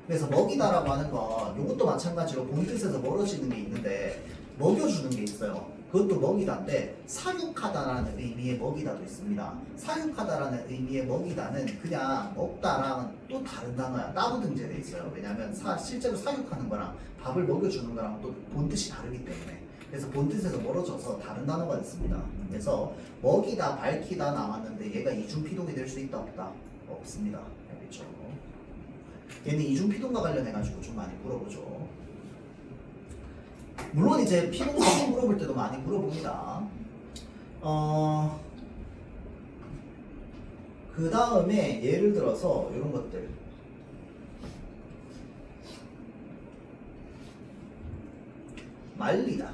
[SPEAKER 3] 그래서 먹이다라고 하는 건 이것도 마찬가지로 본 뜻에서 멀어지는 게 있는데 먹여주는 게 있어요. 그것도 먹이다인데 사육하다라는 의미의 먹이다도 있습니다. 사육하다라는 의미의 먹이다는 그냥 먹다랑 또 다른 단어야. 따로 등재돼 있어요. 왜냐하면 실제로 사육하는 거랑 밥을 먹여주는 거랑 또 본 뜻이 다르기 때문에. 그래서 본 뜻에서 멀어져서 다른 단어가 있습니다. 그래서 먹이다, 밝히다 나왔는데 얘가 이중피동이 될 수 있다 없다? 없습니다. 알겠죠? 얘는 이중피동과 관련해가지고 좀 많이 물어보죠. 물론 이제 피동사도 물어볼 때도 많이 물어봅니다. 그 다음에 예를 들어서 이런 것들. 말리다.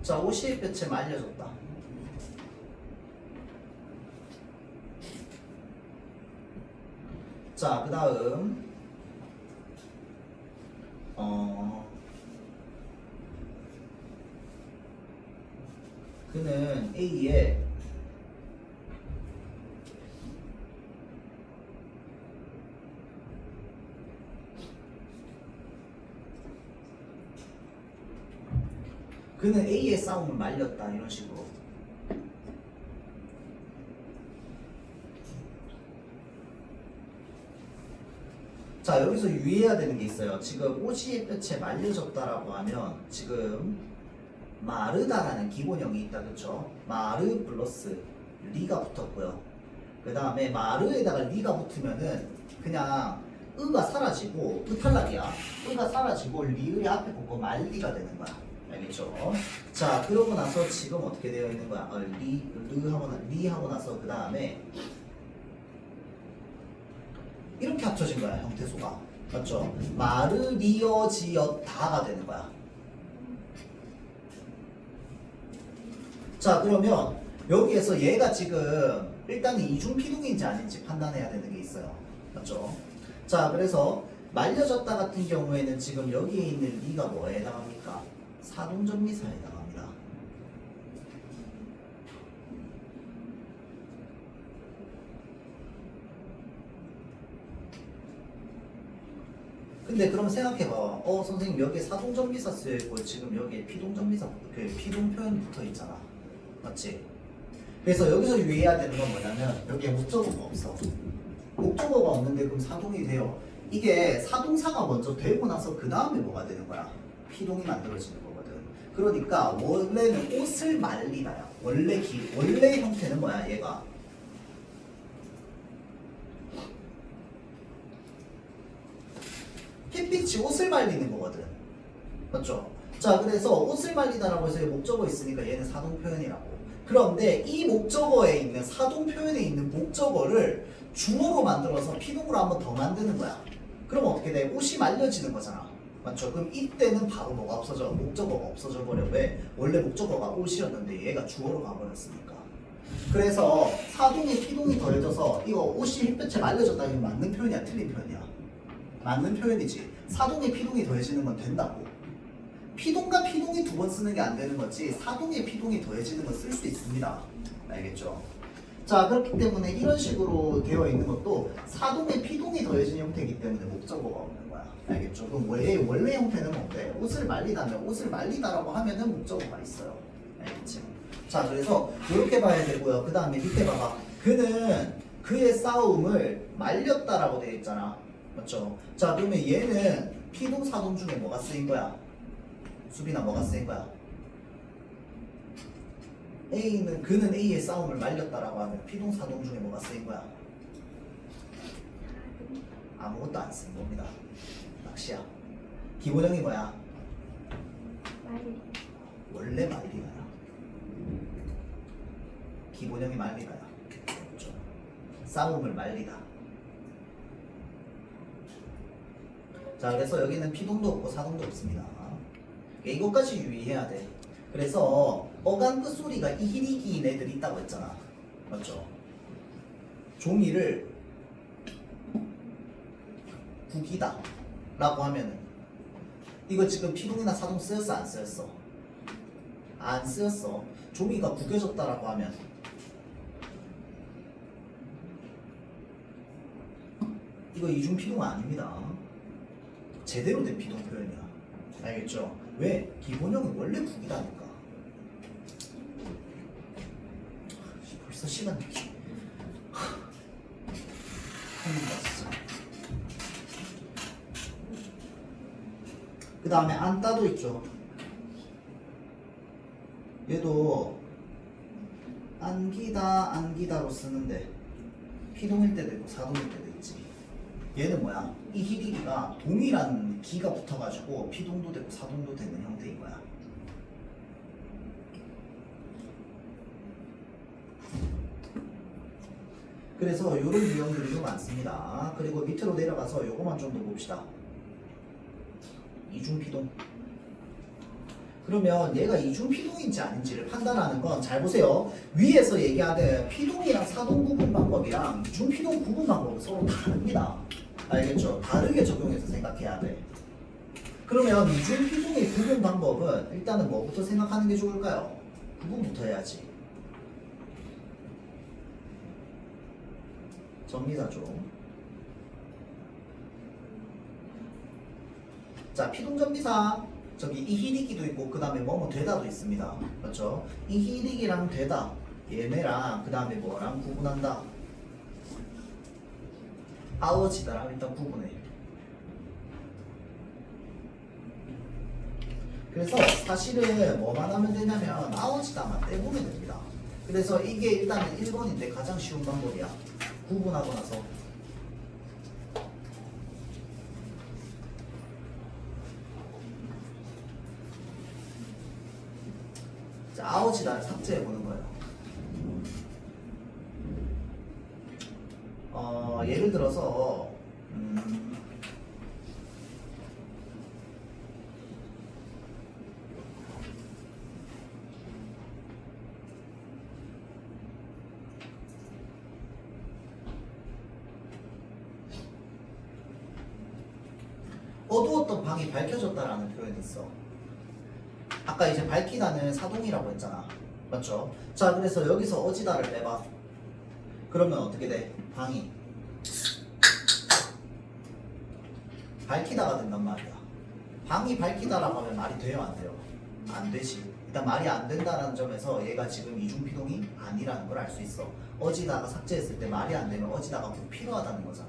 [SPEAKER 3] 자, 오시의 뼈채 말려줬다. 자, 그 다음 그는 A에 그는 A의 싸움을 말렸다. 이런 식으로. 자, 여기서 유의해야 되는 게 있어요. 지금 오시의 뼈채 말려졌다라고 하면 지금 마르다라는 기본형이 있다. 그쵸? 마르 플러스 리가 붙었고요. 그 다음에 마르에다가 리가 붙으면은 그냥 으가 사라지고 탈락이야. 으가 사라지고 리의 앞에 붙고 말리가 되는 거야. 알겠죠? 자, 그러고 나서 지금 어떻게 되어 있는 거야? 리 하고 나서 그 다음에 이렇게 합쳐진 거야, 형태소가. 맞죠? 마르리어지었다가 되는 거야. 자, 그러면 여기에서 얘가 지금 일단은 이중피동인지 아닌지 판단해야 되는 게 있어요. 맞죠? 자, 그래서 말려졌다 같은 경우에는 지금 여기에 있는 리가 뭐에 해당합니까? 사동정미사에 해당합니다. 근데 근데 그럼 생각해봐. 선생님 여기에 사동전비사 쓰여있고 지금 여기에 피동전비사 그 피동 표현 붙어 있잖아. 맞지? 그래서 여기서 유의해야 되는 건 뭐냐면 여기에 목적어가 없어. 목적어가 없는데 그럼 사동이 돼요. 이게 사동사가 먼저 되고 나서 그 다음에 뭐가 되는 거야? 피동이 만들어지는 거거든. 그러니까 원래는 옷을 말리다야. 원래 형태는 뭐야? 얘가 햇빛이 옷을 말리는 거거든. 맞죠? 자, 그래서 옷을 말리다라고 해서 목적어 있으니까 얘는 사동 표현이라고. 그런데 이 목적어에 있는 사동 표현에 있는 목적어를 주어로 만들어서 피동으로 한번 더 만드는 거야. 그럼 어떻게 돼? 옷이 말려지는 거잖아. 맞죠? 그럼 이때는 바로 뭐가 없어져? 목적어가 없어져 버려. 왜? 원래 목적어가 옷이었는데 얘가 주어로 가버렸으니까. 그래서 사동에 피동이 더해져서 이거 옷이 햇볕에 말려졌다. 이거 맞는 표현이야? 틀린 표현이야? 맞는 표현이지. 사동에 피동이 더해지는 건 된다고. 피동과 피동이 두 번 쓰는 게 안 되는 거지 사동에 피동이 더해지는 건 쓸 수 있습니다. 알겠죠? 자, 그렇기 때문에 이런 식으로 되어 있는 것도 사동에 피동이 더해진 형태이기 때문에 목적어가 없는 거야. 알겠죠? 그럼 원래 형태는 뭔데? 옷을 말리다면 옷을 말리다라고 하면은 목적어가 있어요. 알겠지? 자, 그래서 이렇게 봐야 되고요. 그 다음에 밑에 봐봐. 그는 그의 싸움을 말렸다라고 되어 있잖아. 맞죠? 자, 그러면 얘는 피동 사동 중에 뭐가 쓰인 거야? 수빈아, 뭐가 쓰인 거야? 그는 A의 싸움을 말렸다라고 하면 피동 사동 중에 뭐가 쓰인 거야? 아무것도 안 쓰인 겁니다. 낚시야. 기본형이 뭐야? 원래 말리다야. 기본형이 말리다야. 그렇죠? 싸움을 말리다. 자, 그래서 여기는 피동도 없고 사동도 없습니다. 이것까지 유의해야 돼. 그래서 어간 끝소리가 이히리기인 애들이 있다고 했잖아. 맞죠? 종이를 구기다 라고 하면은 이거 지금 피동이나 사동 쓰였어? 안 쓰였어? 안 쓰였어. 종이가 구겨졌다 라고 하면 이거 이중 피동 아닙니다. 제대로 된 피동 표현이야. 알겠죠? 왜? 기본형이 원래 구기다니까. 벌써 시간 되지. 그 다음에 안따도 있죠. 얘도 안기다로 쓰는데 피동일 때도 있고 사동일 때도 있지. 얘는 뭐야? 이 히리기가 동일한 기가 붙어가지고 피동도 되고 사동도 되는 형태인 거야. 그래서 이런 유형들이 좀 많습니다. 그리고 밑으로 내려가서 요거만 좀 더 봅시다. 이중피동. 그러면 얘가 이중피동인지 아닌지를 판단하는 건 잘 보세요. 위에서 얘기하는 피동이랑 사동 구분 방법이랑 이중피동 구분 방법은 서로 다릅니다. 알겠죠? 다르게 적용해서 생각해야 돼. 그러면 이중피동의 구분 방법은 일단은 뭐부터 생각하는 게 좋을까요? 구분부터 해야지. 정리사죠. 자, 피동전비사 저기 이히리기도 있고 그 다음에 뭐뭐 되다도 있습니다. 맞죠? 이히리기랑 되다 얘네랑 그 다음에 뭐랑 구분한다? 아워지다랑 일단 구분해. 그래서 사실은 뭐만 하면 되냐면 아워지다만 떼보면 됩니다. 그래서 이게 일단은 1번인데 가장 쉬운 방법이야. 구분하고 나서 자, 아워지다를 삭제해보는 거예요. 예를 들어서 어두웠던 방이 밝혀졌다라는 표현이 있어. 아까 이제 밝히다는 사동이라고 했잖아. 맞죠? 자, 그래서 여기서 어지다를 빼봐. 그러면 어떻게 돼? 방이 밝히다가 된단 말이야. 방이 밝히다라고 하면 말이 돼요, 안 돼요? 안 되지. 일단 말이 안 된다는 점에서 얘가 지금 이중피동이 아니라는 걸 알 수 있어. 어지다가 삭제했을 때 말이 안 되면 어지다가 꼭 필요하다는 거잖아.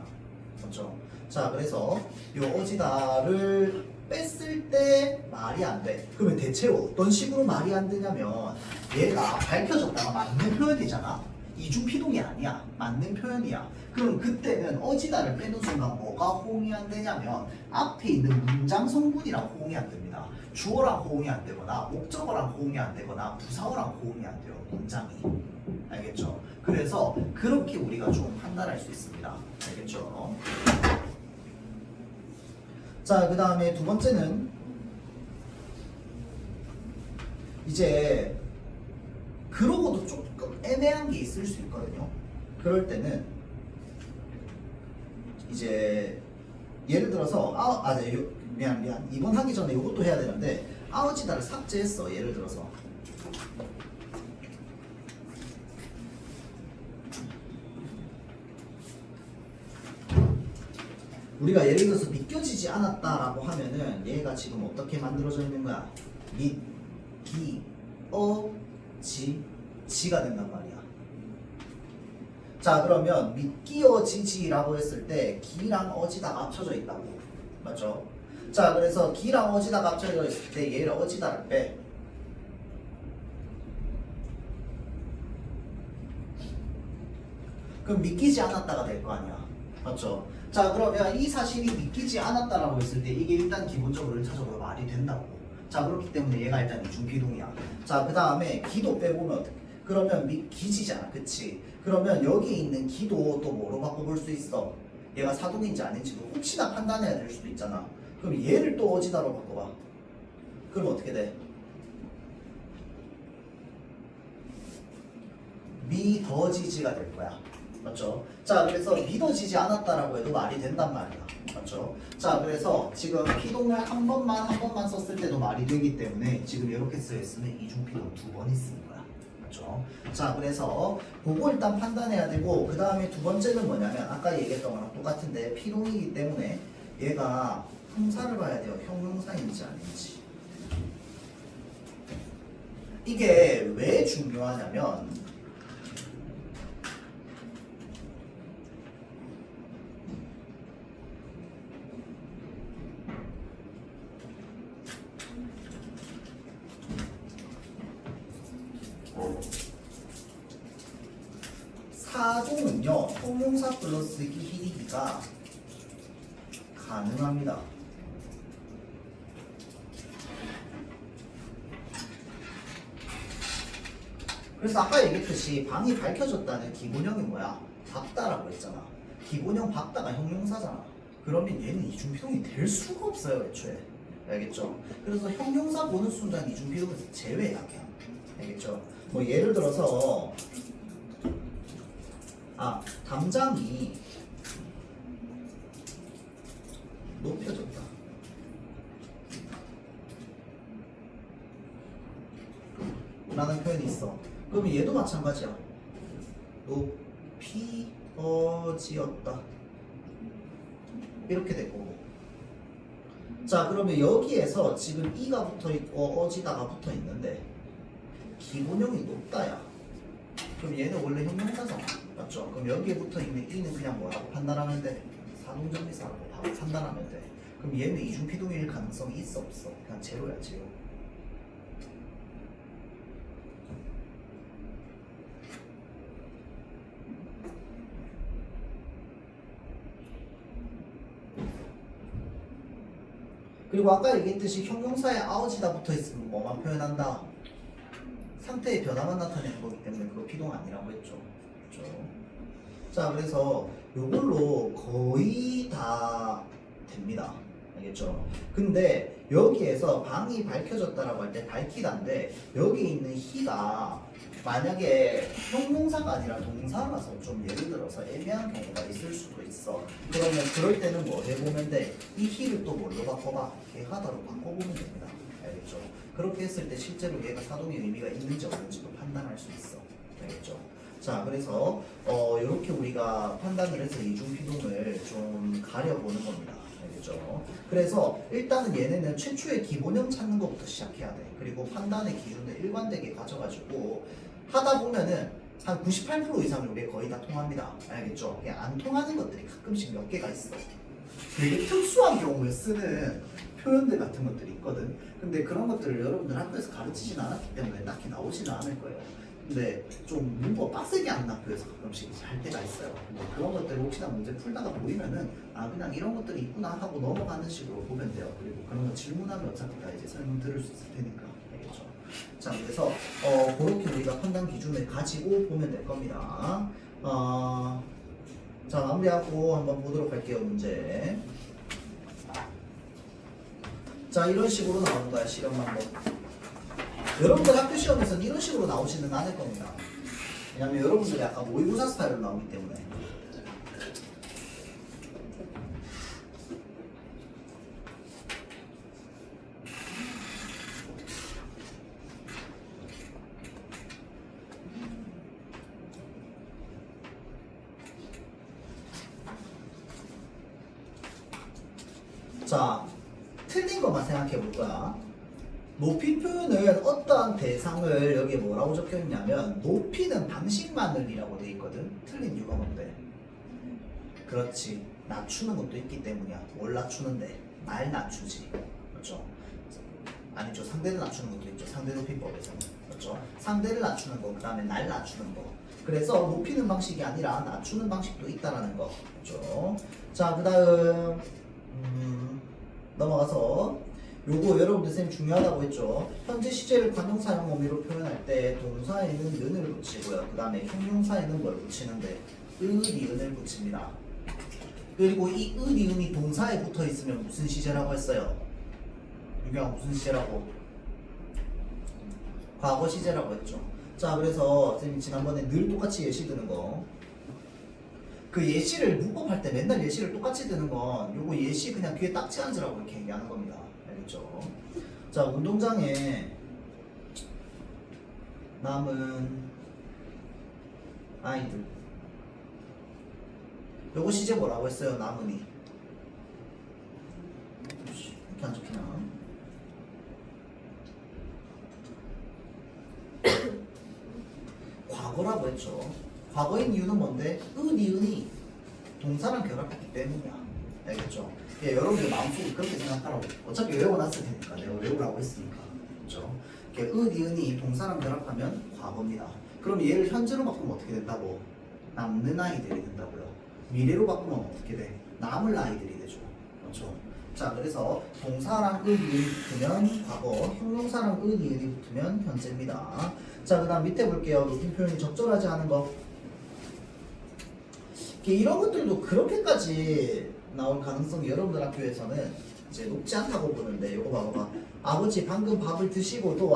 [SPEAKER 3] 그렇죠? 자, 그래서 이 어지다를 뺐을 때 말이 안 돼. 그러면 대체 어떤 식으로 말이 안 되냐면 얘가 밝혀졌다가 맞는 표현이잖아. 이중피동이 아니야. 맞는 표현이야. 그럼 그때는 어지다를 빼는 순간 뭐가 호응이 안 되냐면 앞에 있는 문장 성분이랑 호응이 안 됩니다. 주어랑 호응이 안 되거나 목적어랑 호응이 안 되거나 부사어랑 호응이 안 돼요. 문장이. 알겠죠? 그래서 그렇게 우리가 좀 판단할 수 있습니다. 알겠죠? 자, 그 다음에 두 번째는 이제 그러고도 조금 애매한 게 있을 수 있거든요. 그럴 때는 이제 예를 들어서 네, 미안 이번 하기 전에 이것도 해야 되는데 아우지다를 삭제했어. 예를 들어서 우리가 예를 들어서 믿겨지지 않았다라고 하면은 얘가 지금 어떻게 만들어져 있는 거야? 믿, 기, 지, 지가 된단 말이야. 자, 그러면 믿기어지지라고 했을 때 기랑 어지다가 합쳐져 있다고. 맞죠? 자, 그래서 기랑 어지다가 합쳐져 있을 때 얘를 어지다를 빼. 그럼 믿기지 않았다가 될 거 아니야. 맞죠? 자, 그러면 이 사실이 믿기지 않았다라고 했을 때 이게 일단 기본적으로 1차적으로 말이 된다고. 자, 그렇기 때문에 얘가 일단 이중피동이야. 자, 그 다음에 기도 빼보면 어떡해? 그러면 기지잖아. 그치? 그러면 여기 있는 기도 또 뭐로 바꿔볼 수 있어? 얘가 사동인지 아닌지도 혹시나 판단해야 될 수도 있잖아. 그럼 얘를 또 어지다로 바꿔봐. 그럼 어떻게 돼? 믿어지지가 될 거야. 맞죠? 자, 그래서 믿어지지 않았다라고 해도 말이 된단 말이야. 맞죠? 자, 그래서 지금 피동을 한 번만 썼을 때도 말이 되기 때문에 지금 이렇게 쓰였으면 이중피동 2번 있는 거야. 맞죠? 자, 그래서 그거 일단 판단해야 되고 그 다음에 두 번째는 뭐냐면 아까 얘기했던 거랑 똑같은데 피동이기 때문에 얘가 형사를 봐야 돼요. 형용사인지 아닌지. 이게 왜 중요하냐면 사동은요 형용사 플러스 히리기가 가능합니다. 그래서 아까 얘기했듯이 방이 밝혀졌다는 기본형이 뭐야? 박다라고 했잖아. 기본형 박다가 형용사잖아. 그러면 얘는 이중피동이 될 수가 없어요, 애초에. 알겠죠? 그래서 형용사 보는 순간 이중피동에서 제외야, 그냥. 알겠죠? 뭐 예를 들어서 담장이 높여졌다. 라는 표현이 있어. 그러면 얘도 마찬가지야. 높이어지었다. 이렇게 될 거고. 자, 그러면 여기에서 지금 이가 붙어 있고 어지다가 붙어 있는데 기본형이 높다야. 그럼 얘는 원래 형용사잖아. 맞죠? 그럼 여기에 붙어 있는 이는 그냥 뭐라고 판단하면 돼? 사동정비사라고 바로 판단하면 돼. 그럼 얘는 이중피동일 가능성이 있어 없어? 그냥 제로야, 제로. 그리고 아까 얘기했듯이 형용사에 아우지다 붙어 있으면 뭐만 표현한다? 상태의 변화만 나타내는 거기 때문에 그거 피동 아니라고 했죠. 그렇죠? 자, 그래서 요걸로 거의 다 됩니다. 알겠죠? 근데 여기에서 방이 밝혀졌다라고 할 때 밝히다인데 여기 있는 히가 만약에 형용사가 아니라 동사라서 좀 예를 들어서 애매한 경우가 있을 수도 있어. 그러면 그럴 때는 뭐 해보면 돼? 이 히를 또 뭘로 바꿔봐? 개하다로 바꿔보면 됩니다. 알겠죠? 그렇게 했을 때 실제로 얘가 사동의 의미가 있는지 없는지도 판단할 수 있어. 알겠죠? 자, 그래서 이렇게 우리가 판단을 해서 이중피동을 좀 가려보는 겁니다. 알겠죠? 그래서 일단은 얘네는 최초의 기본형 찾는 것부터 시작해야 돼. 그리고 판단의 기준을 일관되게 가져가지고 하다 보면은 한 98% 이상 이게 거의 다 통합니다. 알겠죠? 그냥 안 통하는 것들이 가끔씩 몇 개가 있어. 되게 특수한 경우에 쓰는 표현들 같은 것들이 있거든. 근데 그런 것들을 여러분들 학교에서 가르치진 않았기 때문에 딱히 나오지는 않을 거예요. 근데 좀 문법 빡세게 하는 학교에서 가끔씩 이제 할 때가 있어요. 뭐 그런 것들을 혹시나 문제 풀다가 보이면은 아 그냥 이런 것들이 있구나 하고 넘어가는 식으로 보면 돼요. 그리고 그런 거 질문하면 어차피 다 이제 설명 들을 수 있을 테니까. 알겠죠? 자 그래서 그렇게 우리가 판단 기준을 가지고 보면 될 겁니다. 자 마무리하고 한번 보도록 할게요. 문제. 자 이런 식으로 나오는 거야 실험 방법. 여러분들 학교 시험에서는 이런 식으로 나오지는 않을 겁니다. 왜냐면 여러분들이 약간 모의고사 스타일로 나오기 때문에. 자, 틀린 것만 생각해 볼 거야. 높이 표현은 어떠한 대상을 여기에 뭐라고 적혀 있냐면 높이는 방식만을이라고 돼 있거든. 틀린 이유가 뭔데? 그렇지. 낮추는 것도 있기 때문이야. 뭘 낮추는데? 날 낮추지. 그렇죠? 아니죠. 상대를 낮추는 것도 있죠. 상대 높이법에서는. 그렇죠? 상대를 낮추는 거, 그 다음에 날 낮추는 거. 그래서 높이는 방식이 아니라 낮추는 방식도 있다라는 거. 그렇죠? 자, 그 다음 넘어가서 요거 여러분들 쌤 중요하다고 했죠. 현재 시제를 관용사용 의미로 표현할 때 동사에는 는을 붙이고요. 그 다음에 형용사에는 뭘 붙이는데 니은을 붙입니다. 그리고 이 니은이 동사에 붙어 있으면 무슨 시제라고 했어요? 유경 무슨 시제라고? 과거 시제라고 했죠. 자 그래서 쌤이 지난번에 늘 똑같이 예시 드는 거. 그 예시를 문법할 때 맨날 예시를 똑같이 드는 건 요거 예시 그냥 귀에 딱지 앉으라고 이렇게 얘기하는 겁니다. 알겠죠? 자 운동장에 남은 아이들 요거 시제 뭐라고 했어요? 남은이 이렇게 안 적히나? 과거라고 했죠. 과거인 이유는 뭔데? 니은이 동사랑 결합했기 때문이야. 알겠죠? 예, 여러분들 마음속에 그렇게 생각하라고. 어차피 외워놨을 테니까 내가 외우라고 했으니까. 그렇죠? 니은이 동사랑 결합하면 과거입니다. 그럼 얘를 현재로 바꾸면 어떻게 된다고? 남는 아이들이 된다고요. 미래로 바꾸면 어떻게 돼? 남을 아이들이 되죠. 그렇죠? 자, 그래서 동사랑 니은이 붙으면 과거, 형용사랑 니은이 붙으면 현재입니다. 자, 그 다음 밑에 볼게요. 높임 표현이 적절하지 않은 거. 이런 것들도 그렇게까지 나올 가능성이 여러분들 학교에서는 이제 높지 않다고 보는데 이거 봐봐. 아버지 방금 밥을 드시고도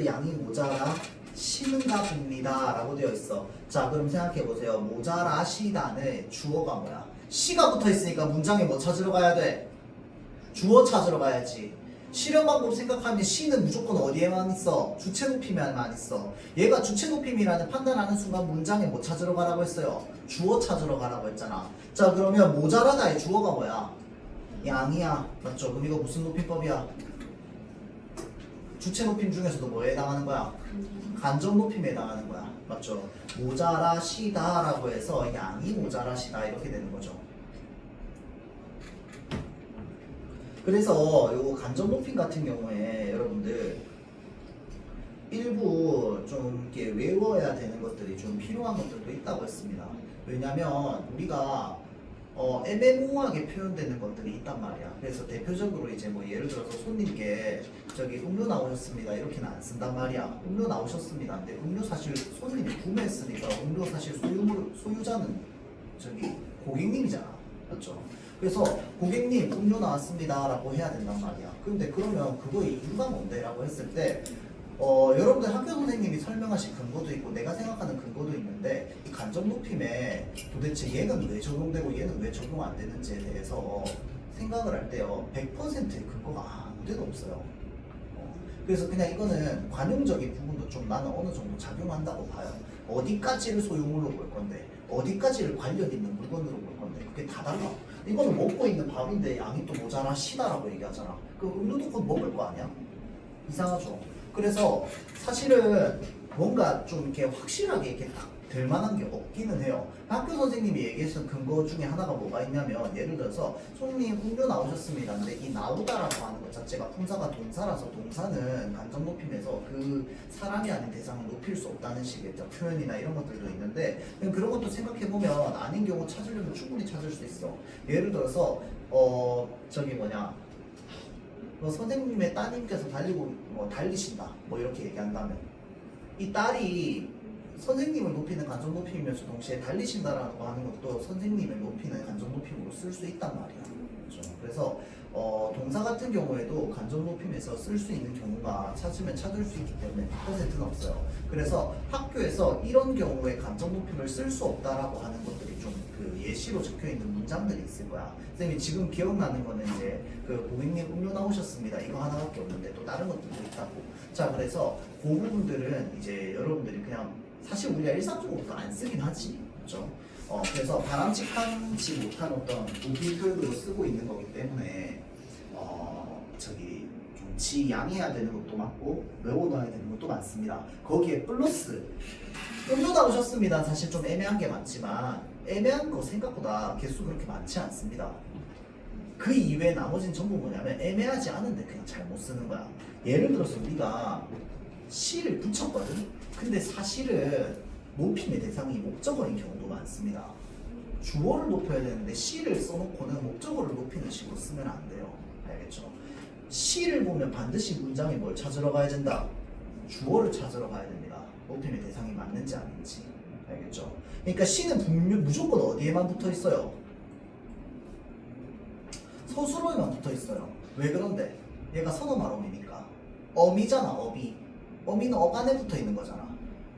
[SPEAKER 3] 양이 모자라 시는가 봅니다 라고 되어 있어. 자 그럼 생각해 보세요. 모자라시다는 주어가 뭐야? 시가 붙어 있으니까 문장에 뭐 찾으러 가야 돼? 주어 찾으러 가야지. 실현 방법 생각하면 시는 무조건 어디에만 있어? 주체 높임에만 있어. 얘가 주체 높임이라는 판단하는 순간 문장에 뭐 찾으러 가라고 했어요? 주어 찾으러 가라고 했잖아. 자 그러면 모자라다의 주어가 뭐야? 양이야. 맞죠? 그럼 이거 무슨 높임법이야? 주체 높임 중에서도 뭐에 해당하는 거야? 간접 높임에 해당하는 거야. 맞죠? 모자라시다 라고 해서 양이 모자라시다 이렇게 되는 거죠. 그래서 요 간접 높임 같은 경우에 여러분들 일부 좀 이렇게 외워야 되는 것들이 좀 필요한 것들도 있다고 했습니다. 왜냐면 우리가 애매모호하게 표현되는 것들이 있단 말이야. 그래서 대표적으로 이제 뭐 예를 들어서 손님께 저기 음료 나오셨습니다 이렇게는 안 쓴단 말이야. 음료 나오셨습니다. 근데 음료 사실 손님이 구매했으니까 음료 사실 소유자는 저기 고객님이잖아. 맞죠? 그래서 고객님 음료 나왔습니다 라고 해야 된단 말이야. 근데 그러면 그거의 이유가 뭔데? 라고 했을 때 여러분들 학교 선생님이 설명하신 근거도 있고 내가 생각하는 근거도 있는데 이 간접 높임에 도대체 얘는 왜 적용되고 얘는 왜 적용 안 되는지에 대해서 생각을 할 때요 100%의 근거가 아무 데도 없어요. 그래서 그냥 이거는 관용적인 부분도 좀 나는 어느 정도 작용한다고 봐요. 어디까지를 소유물로 볼 건데 어디까지를 관련 있는 물건으로 볼 건데 그게 다 달라. 이거는 먹고 있는 밥인데 양이 또 모자라시다라고 얘기하잖아. 그 음료도 곧 먹을 거 아니야? 이상하죠. 그래서 사실은 뭔가 좀 이렇게 확실하게 이렇게 딱 될 만한 게 없기는 해요. 학교 선생님이 얘기했던 근거 중에 하나가 뭐가 있냐면 예를 들어서 손님 음료 나오셨습니다. 근데 이 나오다라고 하는 것 자체가 품사가 동사라서 동사는 간접 높임에서 그 사람이 아닌 대상을 높일 수 없다는 식의 표현이나 이런 것들도 있는데 그런 것도 생각해보면 아닌 경우 찾으려면 충분히 찾을 수 있어. 예를 들어서 저기 뭐냐 선생님의 따님께서 달리신다 뭐 이렇게 얘기한다면 이 딸이 선생님을 높이는 간접 높임이면서 동시에 달리신다라고 하는 것도 선생님을 높이는 간접 높임으로 쓸 수 있단 말이야. 그렇죠? 그래서 동사 같은 경우에도 간접 높임에서 쓸 수 있는 경우가 찾으면 찾을 수 있기 때문에 100%는 없어요. 그래서 학교에서 이런 경우에 간접 높임을 쓸 수 없다라고 하는 것들이 좀 그 예시로 적혀 있는 문장들이 있을 거야. 선생님이 지금 기억나는 거는 이제 그 고객님 음료 나오셨습니다. 이거 하나밖에 없는데 또 다른 것들도 있다고. 자, 그래서 그 부분들은 이제 여러분들이 그냥 사실 우리가 일상적으로 안 쓰긴 하지, 그렇죠? 그래서 바람직하지 못한 어떤 우비 표현으로 쓰고 있는 거기 때문에 저기 좀 지양해야 되는 것도 많고 외워놔야 되는 것도 많습니다. 거기에 플러스 음료 나오셨습니다. 사실 좀 애매한 게 많지만 애매한 거 생각보다 개수 그렇게 많지 않습니다. 그 이외에 나머지는 전부 뭐냐면 애매하지 않은데 그냥 잘못 쓰는 거야. 예를 들어서 우리가 시를 붙였거든. 근데 사실은 높임의 대상이 목적어인 경우도 많습니다. 주어를 높여야 되는데 시를 써놓고는 목적어를 높이는 식으로 쓰면 안 돼요. 알겠죠? 시를 보면 반드시 문장에 뭘 찾으러 가야 된다? 주어를 찾으러 가야 됩니다. 높임의 대상이 맞는지 아닌지. 알겠죠? 그러니까 시는 무조건 어디에만 붙어 있어요? 서술어에만 붙어 있어요. 왜 그런데? 얘가 선어말 어미니까. 어미잖아, 어미. 어미는 어간에 붙어 있는 거잖아.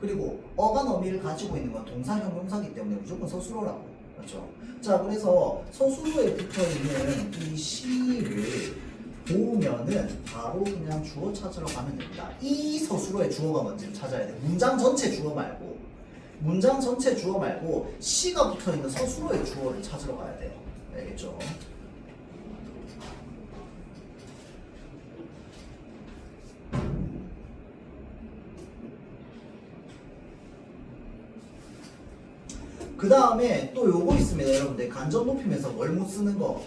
[SPEAKER 3] 그리고 어간 어미를 가지고 있는 건 동사 형용사기 때문에 무조건 서술어라고. 그렇죠? 자, 그래서 서술어에 붙어 있는 이 시를 보면은 바로 그냥 주어 찾으러 가면 됩니다. 이 서술어의 주어가 뭔지 찾아야 돼. 문장 전체 주어 말고 시가 붙어 있는 서술어의 주어를 찾으러 가야 돼요. 알겠죠? 그 다음에 또 요거 있습니다. 여러분들 간접 높임에서 뭘 못 쓰는 거.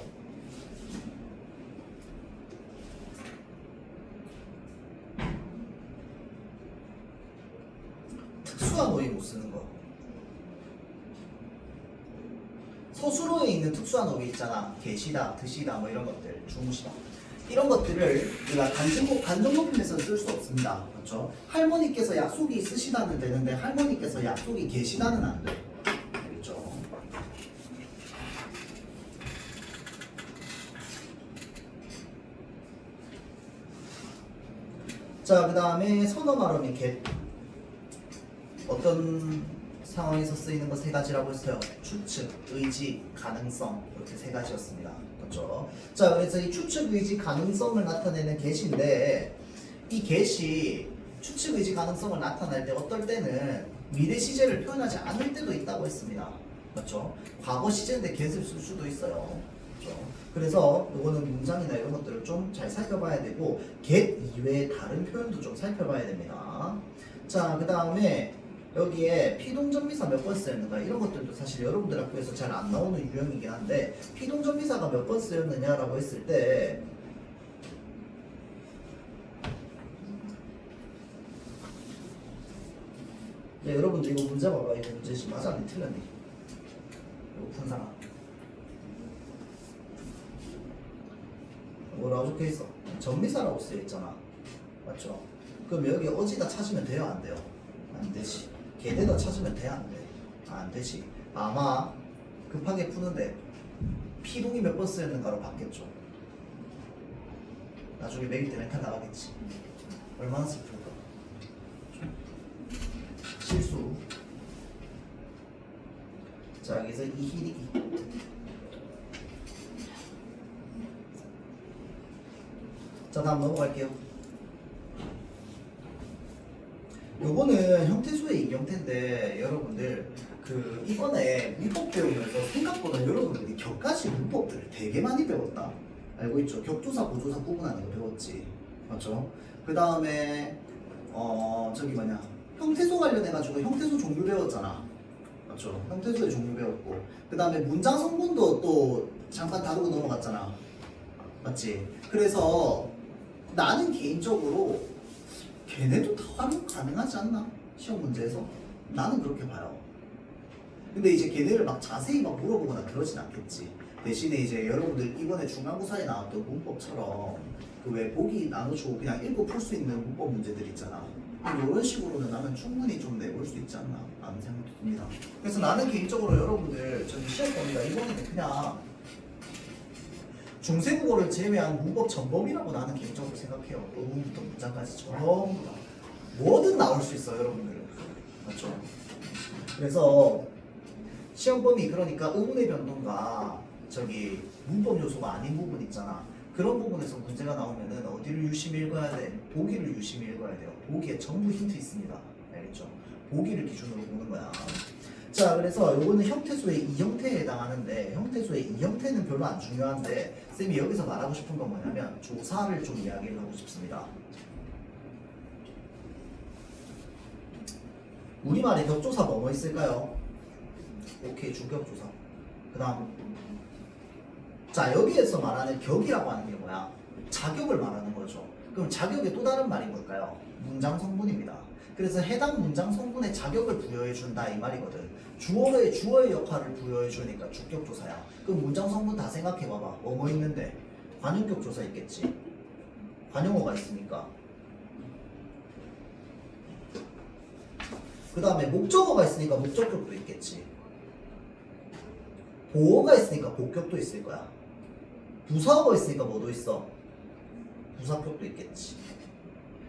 [SPEAKER 3] 특수한 어휘 못 쓰는 거. 서술어에 있는 특수한 어휘 있잖아. 계시다, 드시다 뭐 이런 것들, 주무시다. 이런 것들을 우리가 간접 높임에서 쓸 수 없습니다. 그렇죠? 할머니께서 약속이 있으시다는 되는데 할머니께서 약속이 계시다는 안 돼. 자, 그 다음에 선어 발음이 get. 어떤 상황에서 쓰이는 거 세 가지라고 했어요. 추측, 의지, 가능성 이렇게 세 가지였습니다. 그렇죠? 자, 그래서 이 추측, 의지, 가능성을 나타내는 get인데 이 get이 추측, 의지, 가능성을 나타낼 때 어떨 때는 미래 시제를 표현하지 않을 때도 있다고 했습니다. 그렇죠? 과거 시제인데 get을 쓸 수도 있어요. 그렇죠? 그래서 이거는 문장이나 이런 것들을 좀 잘 살펴봐야 되고 get 이외의 다른 표현도 좀 살펴봐야 됩니다. 자, 그 다음에 여기에 피동전미사 몇 번 쓰였는가 이런 것들도 사실 여러분들 학교에서 잘 안 나오는 유형이긴 한데 피동전미사가 몇 번 쓰였느냐라고 했을 때 네, 여러분들 이거 문제 봐봐. 이거 문제 지금 맞았니 틀렸니? 이거 푼 사람 뭐라고 적혀있어? 전미사라고 쓰여있잖아. 맞죠? 그럼 여기 어디다 찾으면 돼요? 안 돼요? 안 되지. 걔네다 찾으면 돼? 안 돼? 안 되지. 아마 급하게 푸는데 피동이 몇 번 쓰였는가로 바뀌었죠. 나중에 매일 때 멘탈 나가겠지. 얼마나 슬플까? 실수. 자, 여기서 이히리기. 자, 다음 넘어갈게요. 요거는 형태수의 이형태인데 여러분들 그 이번에 문법 배우면서 생각보다 여러분들이 격가지 문법들을 되게 많이 배웠다. 알고 있죠? 격조사, 보조사 구분하는 거 배웠지. 맞죠? 그 다음에 저기 뭐냐 형태소 관련해가지고 형태소 종류 배웠잖아. 맞죠? 형태소의 종류 배웠고 그 다음에 문장 성분도 또 잠깐 다루고 넘어갔잖아. 맞지? 그래서 나는 개인적으로 걔네도 다 활용 가능하지 않나? 시험 문제에서? 나는 그렇게 봐요. 근데 이제 걔네를 막 자세히 막 물어보거나 그러진 않겠지. 대신에 이제 여러분들 이번에 중간고사에 나왔던 문법처럼 그 왜 보기 나눠주고 그냥 읽고 풀 수 있는 문법 문제들 있잖아. 이런 식으로는 나는 충분히 좀 내볼 수 있지 않나 라는 생각도 듭니다. 그래서 나는 개인적으로 여러분들 저기 시험 겁니다. 이번에는 그냥 중세국어를 제외한 문법 전범이라고 나는 개인적으로 생각해요. 의문부터 문장까지 전부 다 뭐든 나올 수 있어요, 여러분들. 맞죠? 그래서 시험 범위 그러니까 의문의 변동과 저기 문법 요소가 아닌 부분 있잖아. 그런 부분에서 문제가 나오면은 어디를 유심히 읽어야 돼? 보기를 유심히 읽어야 돼요. 보기에 전부 힌트 있습니다. 알겠죠? 보기를 기준으로 보는 거야. 자, 그래서 요거는 형태수의 이형태에 해당하는데 형태수의 이형태는 별로 안 중요한데 쌤이 여기서 말하고 싶은 건 뭐냐면 조사를 좀 이야기를 하고 싶습니다. 우리말에 격조사 뭐뭐 있을까요? 오케이, 주격조사. 그 다음 자, 여기에서 말하는 격이라고 하는 게 뭐야? 자격을 말하는 거죠. 그럼 자격의 또 다른 말이 뭘까요? 문장 성분입니다. 그래서 해당 문장 성분에 자격을 부여해 준다 이 말이거든. 주어의 역할을 부여해 주니까 주격 조사야. 그럼 문장 성분 다 생각해 봐봐. 뭐 있는데? 관용격 조사 있겠지. 관용어가 있으니까. 그 다음에 목적어가 있으니까 목적격도 있겠지. 보어가 있으니까 복격도 있을 거야. 부사어가 있으니까 뭐도 있어? 부사격도 있겠지.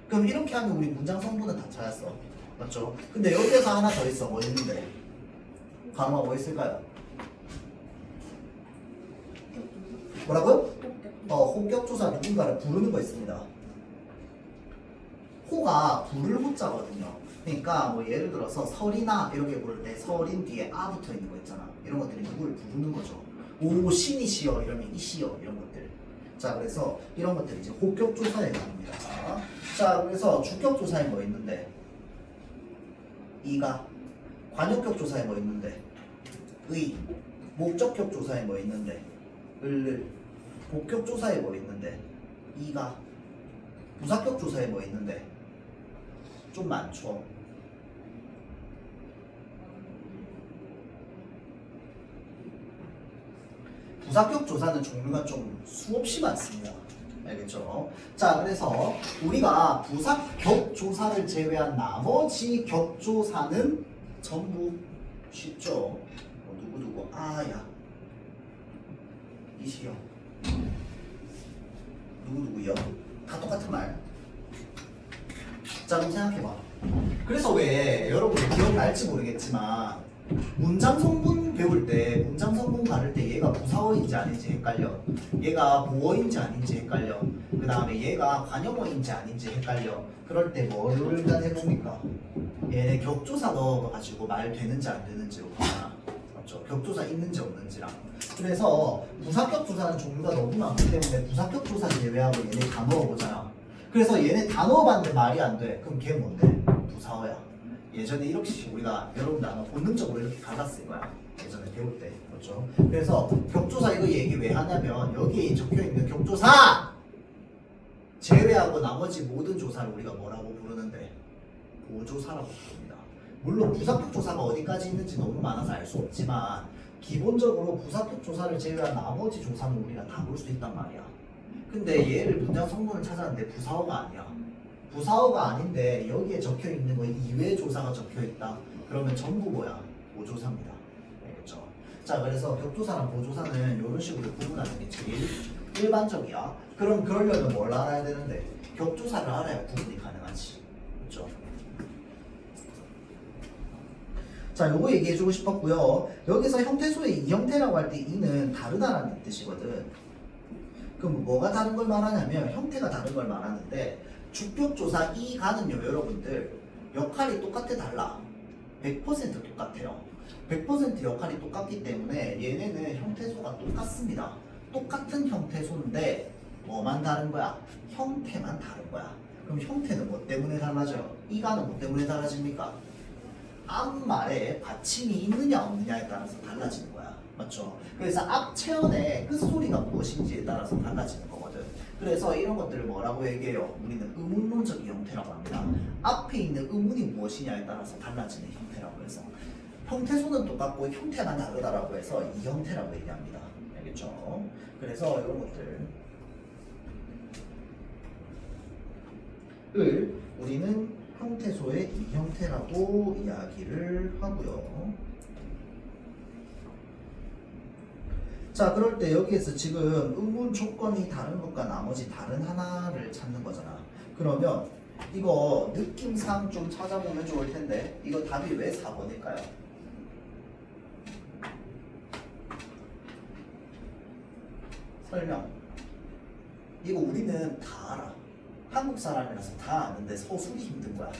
[SPEAKER 3] 그럼 이렇게 하면 우리 문장 성분은 다 찾았어. 맞죠? 근데 여기에서 하나 더 있어. 뭐 있는데? 단어가 뭐 있을까요? 뭐라고요? 호격조사 누군가를 부르는 거 있습니다. 호가 부를 호자거든요. 그러니까 뭐 예를 들어서 설이나 이렇게 부를 때 설인 뒤에 아 붙어 있는 거 있잖아. 이런 것들이 누구를 부르는 거죠. 오 신이시여 이러면 이시여 이런 것들. 자, 그래서 이런 것들이 이제 호격조사에 해당합니다. 자, 그래서 주격조사에 뭐 있는데? 이가. 관용격조사에 뭐 있는데? 의. 목적격조사에 뭐 있는데? 을. 복격조사에 뭐 있는데? 이가. 부사격조사에 뭐 있는데? 좀 많죠. 부사격 조사는 종류가 좀 수없이 많습니다. 알겠죠? 자, 그래서 우리가 부사격 조사를 제외한 나머지 격조사는 전부 쉽죠. 누구 아야 이시여 누구요? 다 똑같은 말. 자, 그럼 생각해봐. 그래서 왜 여러분 기억날지 모르겠지만 문장 성분 배울 때 문장 성분 가를 때 얘가 부사어인지 아닌지 헷갈려. 얘가 보어인지 아닌지 헷갈려. 그 다음에 얘가 관용어인지 아닌지 헷갈려. 그럴 때 뭐를 일단 해봅니까? 얘네 격조사 넣어가지고 말 되는지 안 되는지로 보잖아. 맞죠? 격조사 있는지 없는지랑. 그래서 부사격 조사는 종류가 너무 많기 때문에 부사격 조사 제외하고 얘네 다 넣어보잖아. 그래서 얘네 다 넣어봤는데 말이 안 돼. 그럼 걔 뭔데? 부사어야. 예전에 이렇게 우리가 여러분들 아마 본능적으로 이렇게 갈았을 거야. 예전에 배울 때. 그렇죠? 그래서 격조사 이거 얘기 왜 하냐면 여기에 적혀있는 격조사! 제외하고 나머지 모든 조사를 우리가 뭐라고 부르는데? 보조사라고 부릅니다. 물론 부사격 조사가 어디까지 있는지 너무 많아서 알 수 없지만 기본적으로 부사격 조사를 제외한 나머지 조사는 우리가 다 볼 수 있단 말이야. 근데 얘를 문장 성분을 찾았는데 부사어가 아니야. 부사어가 아닌데 여기에 적혀있는 거 이외의 조사가 적혀있다. 그러면 전부 뭐야? 보조사입니다. 알겠죠? 자, 그래서 격조사랑 보조사는 이런 식으로 구분하는 게 제일 일반적이야. 그럼 그러려면 뭘 알아야 되는데? 격조사를 알아야 구분이 가능하지. 그렇죠? 자, 요거 얘기해주고 싶었고요. 여기서 형태소의 이형태라고 할 때 이는 다르다라는 뜻이거든. 그럼 뭐가 다른 걸 말하냐면 형태가 다른 걸 말하는데 주격조사 이가는요 여러분들 역할이 똑같아 달라? 100% 똑같아요. 100% 역할이 똑같기 때문에 얘네는 형태소가 똑같습니다. 똑같은 형태소인데 뭐만 다른 거야? 형태만 다른 거야. 그럼 형태는 뭐 때문에 달라져요? 이가는 뭐 때문에 달라집니까? 앞말에 받침이 있느냐 없느냐에 따라서 달라지는 거야. 맞죠? 그래서 앞체언의 끝소리가 무엇인지에 따라서 달라지는 거거든. 그래서 이런 것들을 뭐라고 얘기해요? 우리는 의문론적인 형태라고 합니다. 앞에 있는 의문이 무엇이냐에 따라서 달라지는 형태라고 해서 형태소는 똑같고 형태만 다르다라고 해서 이 형태라고 얘기합니다. 알겠죠? 그래서 이런 것들을 우리는 형태소의 이 형태라고 이야기를 하고요. 자, 그럴 때 여기에서 지금 의문 조건이 다른 것과 나머지 다른 하나를 찾는 거잖아. 그러면 이거 느낌상 좀 찾아보면 좋을 텐데 이거 답이 왜 4번일까요? 설명. 이거 우리는 다 알아. 한국 사람이라서 다 아는데 서술이 힘든 거야.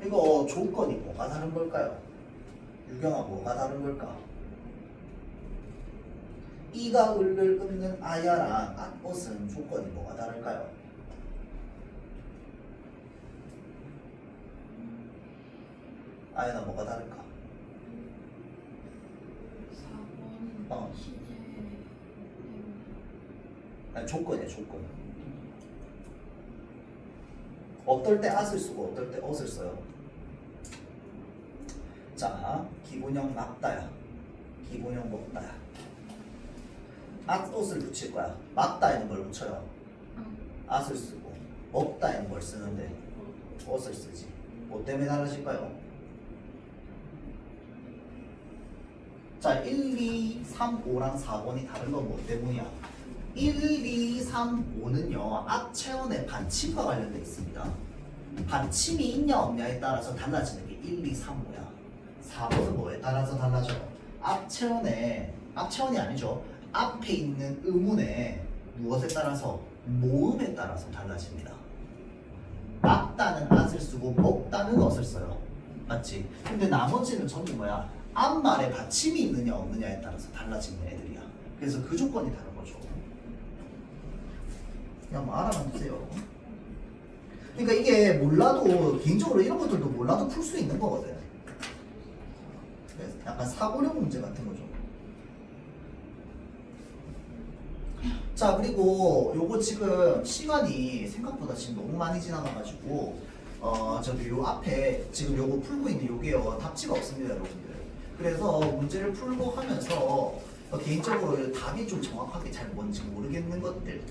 [SPEAKER 3] 이거 조건이 뭐가 다른 걸까요? 유경아, 뭐가 다른 걸까? 이가 을을 끊는 아야랑 at것은 조건이 뭐가 다를까요? 아야나 뭐가 다를까?
[SPEAKER 1] 4번 시제
[SPEAKER 3] 아니, 조건이야, 조건. 어떨 때 at을 쓰고 어떨 때 ot을 써요? 자, 기본형 맞다야, 기본형 먹다야. at옷을 붙일 거야. 맞다에는 뭘 붙여요? at을 쓰고 먹다에는 뭘 쓰는데 ot을 쓰지. 뭐 때문에 달라질까요? 자, 1, 2, 3, 5랑 4번이 다른 건 뭐 때문이야? 1, 2, 3, 5는요 앞체언의 반침과 관련돼 있습니다. 반침이 있냐 없냐에 따라서 달라지는 게 1, 2, 3, 5야. 4번은 뭐에 따라서 달라져요? 앞체언이 아니죠. 앞에 있는 의문에 무엇에 따라서? 모음에 따라서 달라집니다. 맞다는 at을 쓰고 먹다는 ot을 써요. 맞지? 근데 나머지는 전부 뭐야? 앞말에 받침이 있느냐 없느냐에 따라서 달라지는 애들이야. 그래서 그 조건이 다른 거죠. 그냥 뭐 알아만 두세요. 그러니까 이게 몰라도 개인적으로 이런 것들도 몰라도 풀 수 있는 거거든. 그래서 약간 사고력 문제 같은 거죠. 자, 그리고 요거 지금 시간이 생각보다 지금 너무 많이 지나가가지고 저기 요 앞에 지금 요거 풀고 있는 요게요 답지가 없습니다, 여러분들. 그래서 문제를 풀고 하면서 개인적으로 답이 좀 정확하게 잘 뭔지 모르겠는 것들,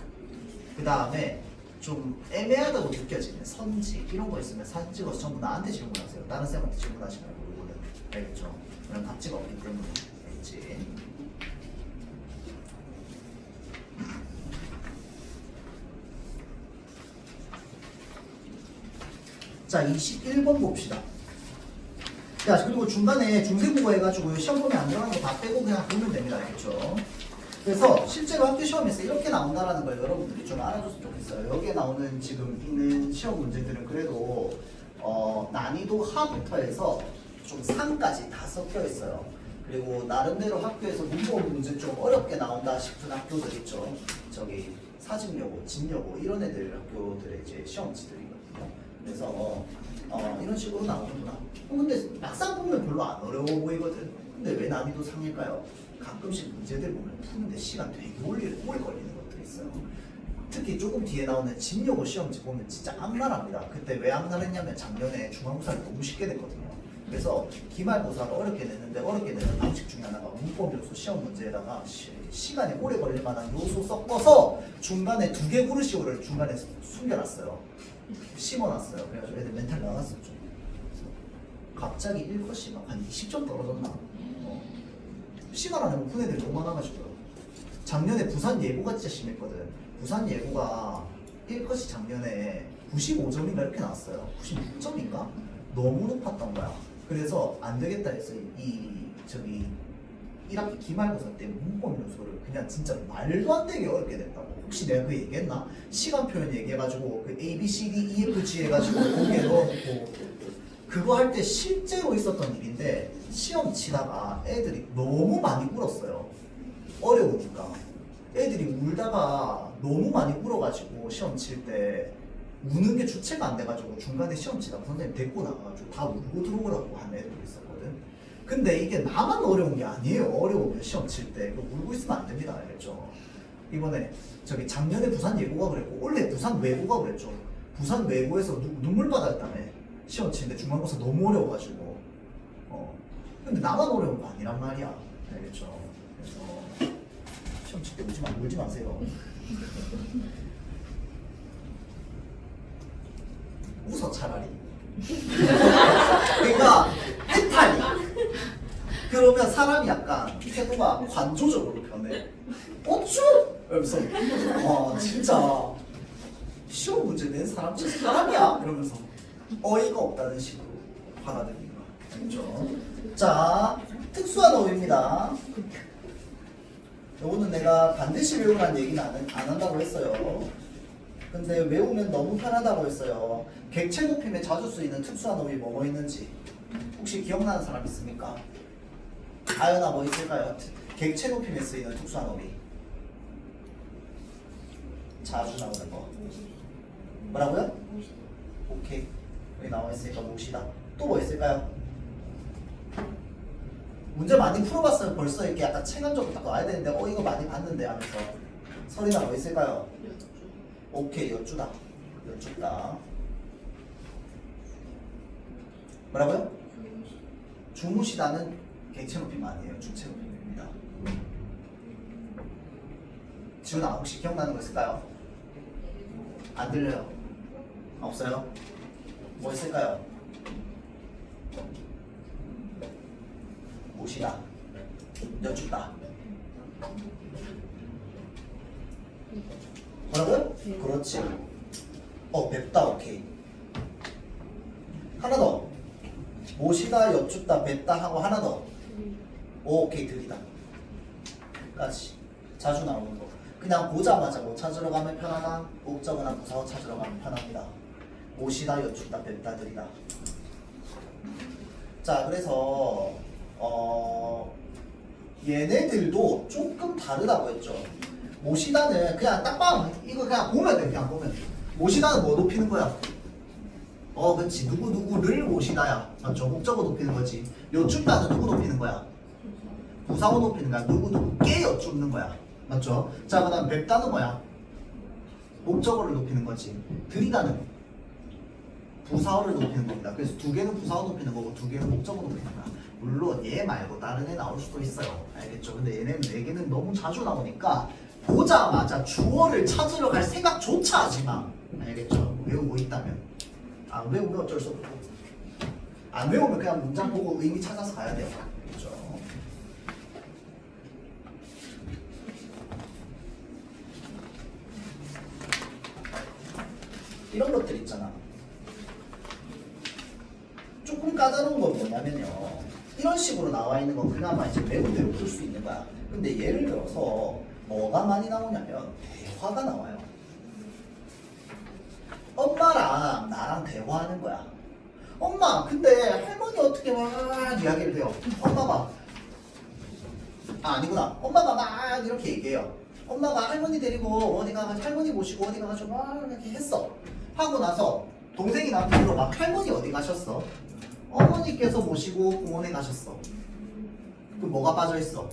[SPEAKER 3] 그 다음에 좀 애매하다고 느껴지는 선지 이런 거 있으면 사진 찍어서 전부 나한테 질문하세요. 다른 쌤한테 질문하지 말고. 요거는 알겠죠? 그런 답지가 없기 때문에. 알겠지? 자, 21번 봅시다. 자, 그리고 중간에 중세국어 해가지고 시험 보면 안 들어가는 거 다 빼고 그냥 보면 됩니다. 그렇죠? 그래서 실제로 학교 시험에서 이렇게 나온다는 걸 여러분들이 좀 알아줬으면 좋겠어요. 여기에 나오는 지금 있는 시험 문제들은 그래도 난이도 하부터 해서 좀 상까지 다 섞여 있어요. 그리고 나름대로 학교에서 문법 문제 좀 어렵게 나온다 싶은 학교들 있죠. 저기 사직여고, 진여고 이런 애들 학교들의 이제 시험지들이거든요. 그래서 이런 식으로 나오는구나. 근데 막상 보면 별로 안 어려워 보이거든. 근데 왜 난이도 상일까요? 가끔씩 문제들 보면 푸는데 시간 되게 오래 걸리는 것들이 있어요. 특히 조금 뒤에 나오는 진여고 시험지 보면 진짜 악랄합니다. 그때 왜 악랄했냐면 작년에 중간고사를 너무 쉽게 냈거든요. 그래서 기말고사를 어렵게 냈는데 어렵게 내는 방식 중에 하나가 문법 요소 시험 문제에다가 시간이 오래 걸릴 만한 요소 섞어서 중간에 2개 구르시오를 중간에 숨겨놨어요. 심어놨어요. 그래가지고 애들 멘탈 나갔었죠. 갑자기 1컷이 막 한 20점 떨어졌나? 시간 안에 못 푼 애들이 너무 많아가지고요. 작년에 부산 예고가 진짜 심했거든. 부산 예고가 1컷이 작년에 95점인가 이렇게 나왔어요. 96점인가? 너무 높았던 거야. 그래서 안 되겠다 해서 저기 1학기 기말고사 때 문법 요소를 그냥 진짜 말도 안 되게 어렵게 냈다고. 혹시 내가 그 얘기했나? 시간 표현 얘기해가지고 그 A, B, C, D, E, F, G 해가지고 거기에 넣어놓고 그거 할 때 실제로 있었던 일인데 시험 치다가 애들이 너무 많이 울었어요. 어려우니까. 애들이 울다가 너무 많이 울어가지고 시험 칠 때 우는 게 주체가 안 돼가지고 중간에 시험 치다가 선생님 데리고 나가가지고 다 울고 들어오라고 하는 애들이 있었거든. 근데 이게 나만 어려운 게 아니에요. 어려우면 시험 칠 때 울고 있으면 안 됩니다. 알겠죠? 이번에 저기 작년에 부산 예고가 그랬고 올해 부산 외고가 그랬죠. 부산 외고에서 눈물 받았다며 시험 치는데 중간고사 너무 어려워가지고 근데 나만 어려운 거 아니란 말이야. 알겠죠? 그래서 시험 칠 때 울지 마세요. 웃어 차라리. 그러니까 해탈이. 그러면 사람이 약간 태도가 관조적으로 변해. 어쭈? 이러면서 진짜 시험 문제 낸 사람 진짜 사람이야? 이러면서 어이가 없다는 식으로 받아들이는 거야. 알겠죠? 자, 특수한 어휘입니다. 요거는 내가 반드시 외우라는 얘기는 안 한다고 했어요. 근데 외우면 너무 편하다고 했어요. 객체 높임에 자주 쓰이는 특수한 어휘 뭐 있는지 혹시 기억나는 사람 있습니까? 아연아 뭐 있을까요? 객체 높임에 쓰이는 특수한 어휘 자주 나오는 거 뭐라고요? 오케이 여기 나와 있으니까 몫이다. 또 뭐 있을까요? 문제 많이 풀어봤어요. 벌써 이렇게 약간 체감적으로 딱 와야 되는데 이거 많이 봤는데 하면서 설이나 뭐 있을까요? 오케이 여쭈다. 여쭈다. 뭐라고요? 주무시다는 객체 높임 아니에요. 주체 높임입니다. 지훈아 혹시 기억나는 거 있을까요? 안 들려요? 없어요? 뭐 있을까요? 모시다. 여쭈다. 뭐라고요? 그렇지. 뵙다. 오케이. 하나 더. 모시다, 여쭙다, 뵙다 하고 하나 더. 오케이. 들이다. 까지. 자주 나오는 거. 그냥 보자마자 뭐 찾으러 가면 편하다. 목적어나 부사어 찾으러 가면 편합니다. 모시다, 여쭙다, 뵙다, 들이다. 자, 그래서 얘네들도 조금 다르다고 했죠. 모시다는 그냥 딱 봐. 이거 그냥 보면 돼. 그냥 보면 돼. 모시다는 뭐 높이는 거야? 그렇지. 누구를 모시다야. 맞죠? 목적어 높이는 거지. 여쭙다는 누구 높이는 거야? 부사어 높이는 거야. 누구께 여쭙는 거야. 맞죠? 자, 그 다음 뵙다는 뭐야? 목적어를 높이는 거지. 들이다는 부사어를 높이는 겁니다. 그래서 두 개는 부사어 높이는 거고 두 개는 목적어 높이는 거야. 물론 얘 말고 다른 애 나올 수도 있어요. 알겠죠? 근데 얘네는 네 개는 너무 자주 나오니까 보자마자 주어를 찾으러 갈 생각조차 하지 마. 알겠죠? 외우고 있다면. 안 외우면 어쩔 수 없고. 안 외우면 그냥 문장 보고 의미 찾아서 가야 돼요. 알겠죠? 이런 것들 있잖아. 조금 까다로운 건 뭐냐면요. 이런 식으로 나와 있는 건 그나마 이제 외운 대로 풀 수 있는 거야. 근데 예를 들어서 뭐가 많이 나오냐면 대화가 나와요. 엄마랑 나랑 대화하는 거야. 엄마, 근데 할머니 어떻게 막 이야기를 해요. 엄마 봐. 아니구나. 엄마가 막 이렇게 얘기해요. 엄마가 할머니 데리고 어디 가가지고 할머니 모시고 어디 가가지고 막 이렇게 했어. 하고 나서 동생이 나한테 물어봐. 할머니 어디 가셨어? 어머니께서 모시고 공원에 가셨어. 그 뭐가 빠져있어?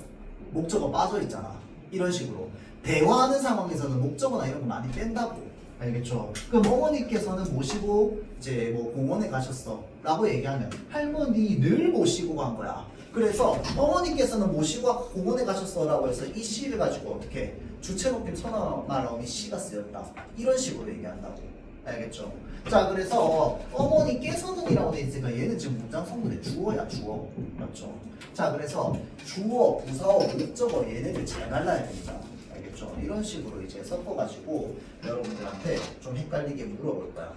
[SPEAKER 3] 목적어 빠져있잖아. 이런 식으로 대화하는 상황에서는 목적어나 이런 거 많이 뺀다고. 알겠죠? 그럼 어머니께서는 모시고 이제 뭐 공원에 가셨어 라고 얘기하면 할머니를 모시고 간 거야. 그래서 어머니께서는 모시고 공원에 가셨어 라고 해서 이 시를 가지고 어떻게 주체 높임 선언말 어미 시가 쓰였다. 이런 식으로 얘기한다고. 알겠죠? 자, 그래서 어머니께서는 이라고 돼 있으니까 얘는 지금 문장 성분의 주어야. 주어. 맞죠? 자, 그래서 주어, 부사어, 목적어 얘네들 잘 갈라야 됩니다. 알겠죠? 이런 식으로 이제 섞어가지고 여러분들한테 좀 헷갈리게 물어볼 거야.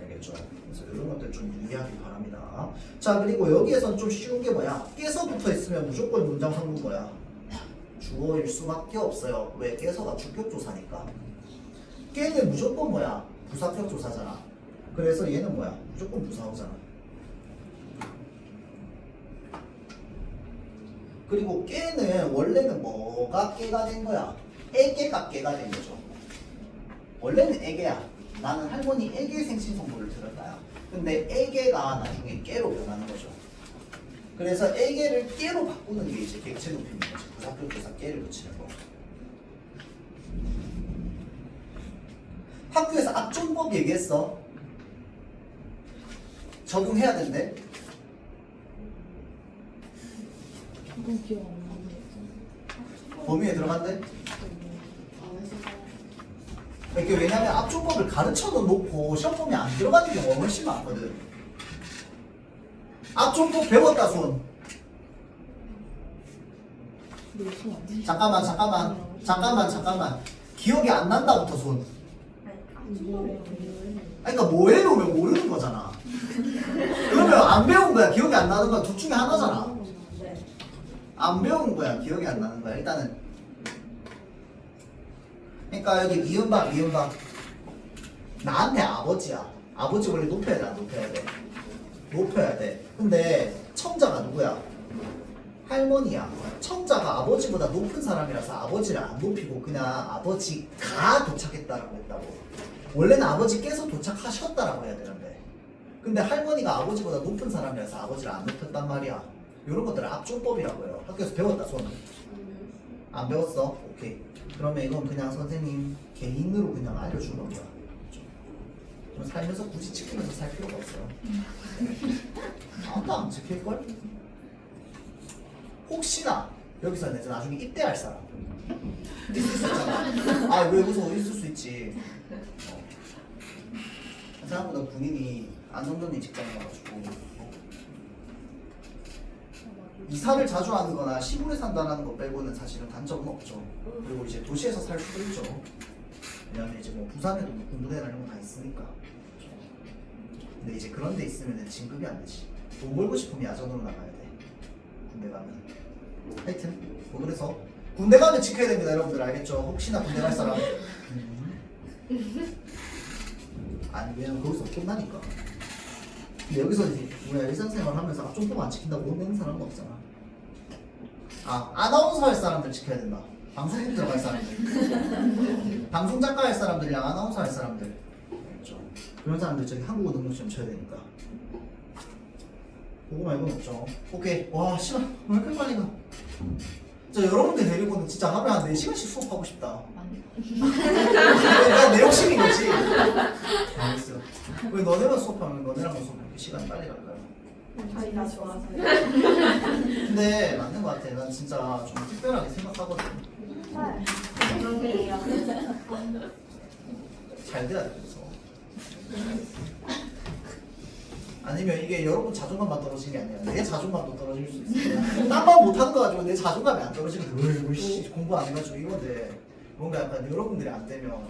[SPEAKER 3] 알겠죠? 그래서 이런 것들 좀 유의하기 바랍니다. 자, 그리고 여기에선 좀 쉬운 게 뭐야? 깨서 붙어 있으면 무조건 문장 성분 뭐야? 주어일 수밖에 없어요. 왜? 깨서가 주격조사니까. 깨는 무조건 뭐야? 부사격조사잖아. 그래서 얘는 뭐야? 무조건 부사어잖아. 그리고 깨는 원래는 뭐가 깨가 된 거야? 애개가 깨가 된 거죠. 원래는 애개야. 나는 할머니 애개 생신선고를 들었다야. 근데 애개가 나중에 깨로 변하는 거죠. 그래서 애개를 깨로 바꾸는 게 이제 객체 높이는 거지. 부사격조사 깨를 붙이는 거. 학교에서 압존법 얘기했어. 적용해야 된대.
[SPEAKER 1] 그건 기억 안 나는데.
[SPEAKER 3] 범위에 들어간대.
[SPEAKER 1] 안 했었어.
[SPEAKER 3] 이게 왜냐면 압존법을 가르쳐 놓고 시험 범위에 안 들어가는 경우가 훨씬 많거든. 압존법 배웠다 손.
[SPEAKER 1] 근데 요즘 안 돼.
[SPEAKER 3] 잠깐만. 기억이 안 난다부터 손.
[SPEAKER 1] 뭐래?
[SPEAKER 3] 그러니까 뭐해 놓으면 모르는 거잖아. 그러면 안 배운 거야. 기억이 안 나는 거야. 둘 중에 하나잖아. 안 배운 거야. 기억이 안 나는 거야. 일단은. 그러니까 여기 미음박. 나한테 아버지야. 아버지 원래 높여야 돼, 안 높여야 돼? 높여야 돼. 근데 청자가 누구야? 할머니야. 청자가 아버지보다 높은 사람이라서 아버지를 안 높이고 그냥 아버지가 도착했다라고 했다고. 원래는 아버지께서 도착하셨다라고 해야 되는데. 근데 할머니가 아버지보다 높은 사람이라서 아버지를 안 높였단 말이야. 이런 것들을 압존법이라고 해요. 학교에서 배웠다 손. 안 배웠어? 오케이. 그러면 이건 그냥 선생님 개인으로 그냥 알려주는 거야. 좀 살면서 굳이 지키면서 살 필요가 없어요. 아무도 안 지킬걸? 혹시나 여기서 이제 나중에 입대할 사람 있을 수 있잖아. 아, 왜 여기서 있을 수 있지. 생각보다 군인이 안정적인 직장이어가지고 이사를 자주 하는 거나 시골에 산다는 거 빼고는 사실은 단점은 없죠. 그리고 이제 도시에서 살 수도 있죠. 왜냐면 이제 뭐 부산에도 뭐 군부대나 이런 거 다 있으니까. 근데 이제 그런 데 있으면 진급이 안 되지. 돈 벌고 싶으면 야전으로 나가야 돼. 군대 가면. 하여튼 뭐 그래서 군대 가면 지켜야 됩니다, 여러분들. 알겠죠? 혹시나 군대 갈 사람. 아니 왜냐면 거기서 끝나니까. 근데 여기서 이제 뭐야 일상생활 하면서 압존법 안 지킨다고 못 내는 사람은 없잖아. 아, 아나운서 할 사람들 지켜야 된다. 방송국 들어갈 사람들. 방송 작가 할 사람들이랑 아나운서 할 사람들. 그렇죠. 그런 사람들 저기 한국어 능력시험 쳐야 되니까. 그거 말고는 없죠. 오케이. 와, 시간 왜 이렇게 빨리 가? 저 여러분들 데리고는 진짜 하루에 한 4시간씩 수업하고 싶다. 내 욕심인 거지. 알겠어. 왜 너네만 수업하면 너네랑만 수업하면 시간이 빨리 갈까요?
[SPEAKER 1] 자기가 좋아서.
[SPEAKER 3] 근데 맞는 것 같아. 난 진짜 좀 특별하게 생각하거든. 잘 돼야 돼. 그래서. 아니면 이게 여러분 자존감만 떨어지는 게 아니라 내 자존감도 떨어질 수 있어. 딴만 못하는 거 가지고 내 자존감이 안 떨어지면 공부 안 해가지고 이건데 뭔가 약간 여러분들이 안 되면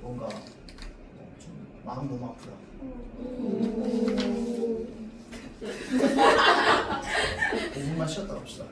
[SPEAKER 3] 뭔가 좀 마음이 너무 아프다. 5분만 쉬었다 갑시다.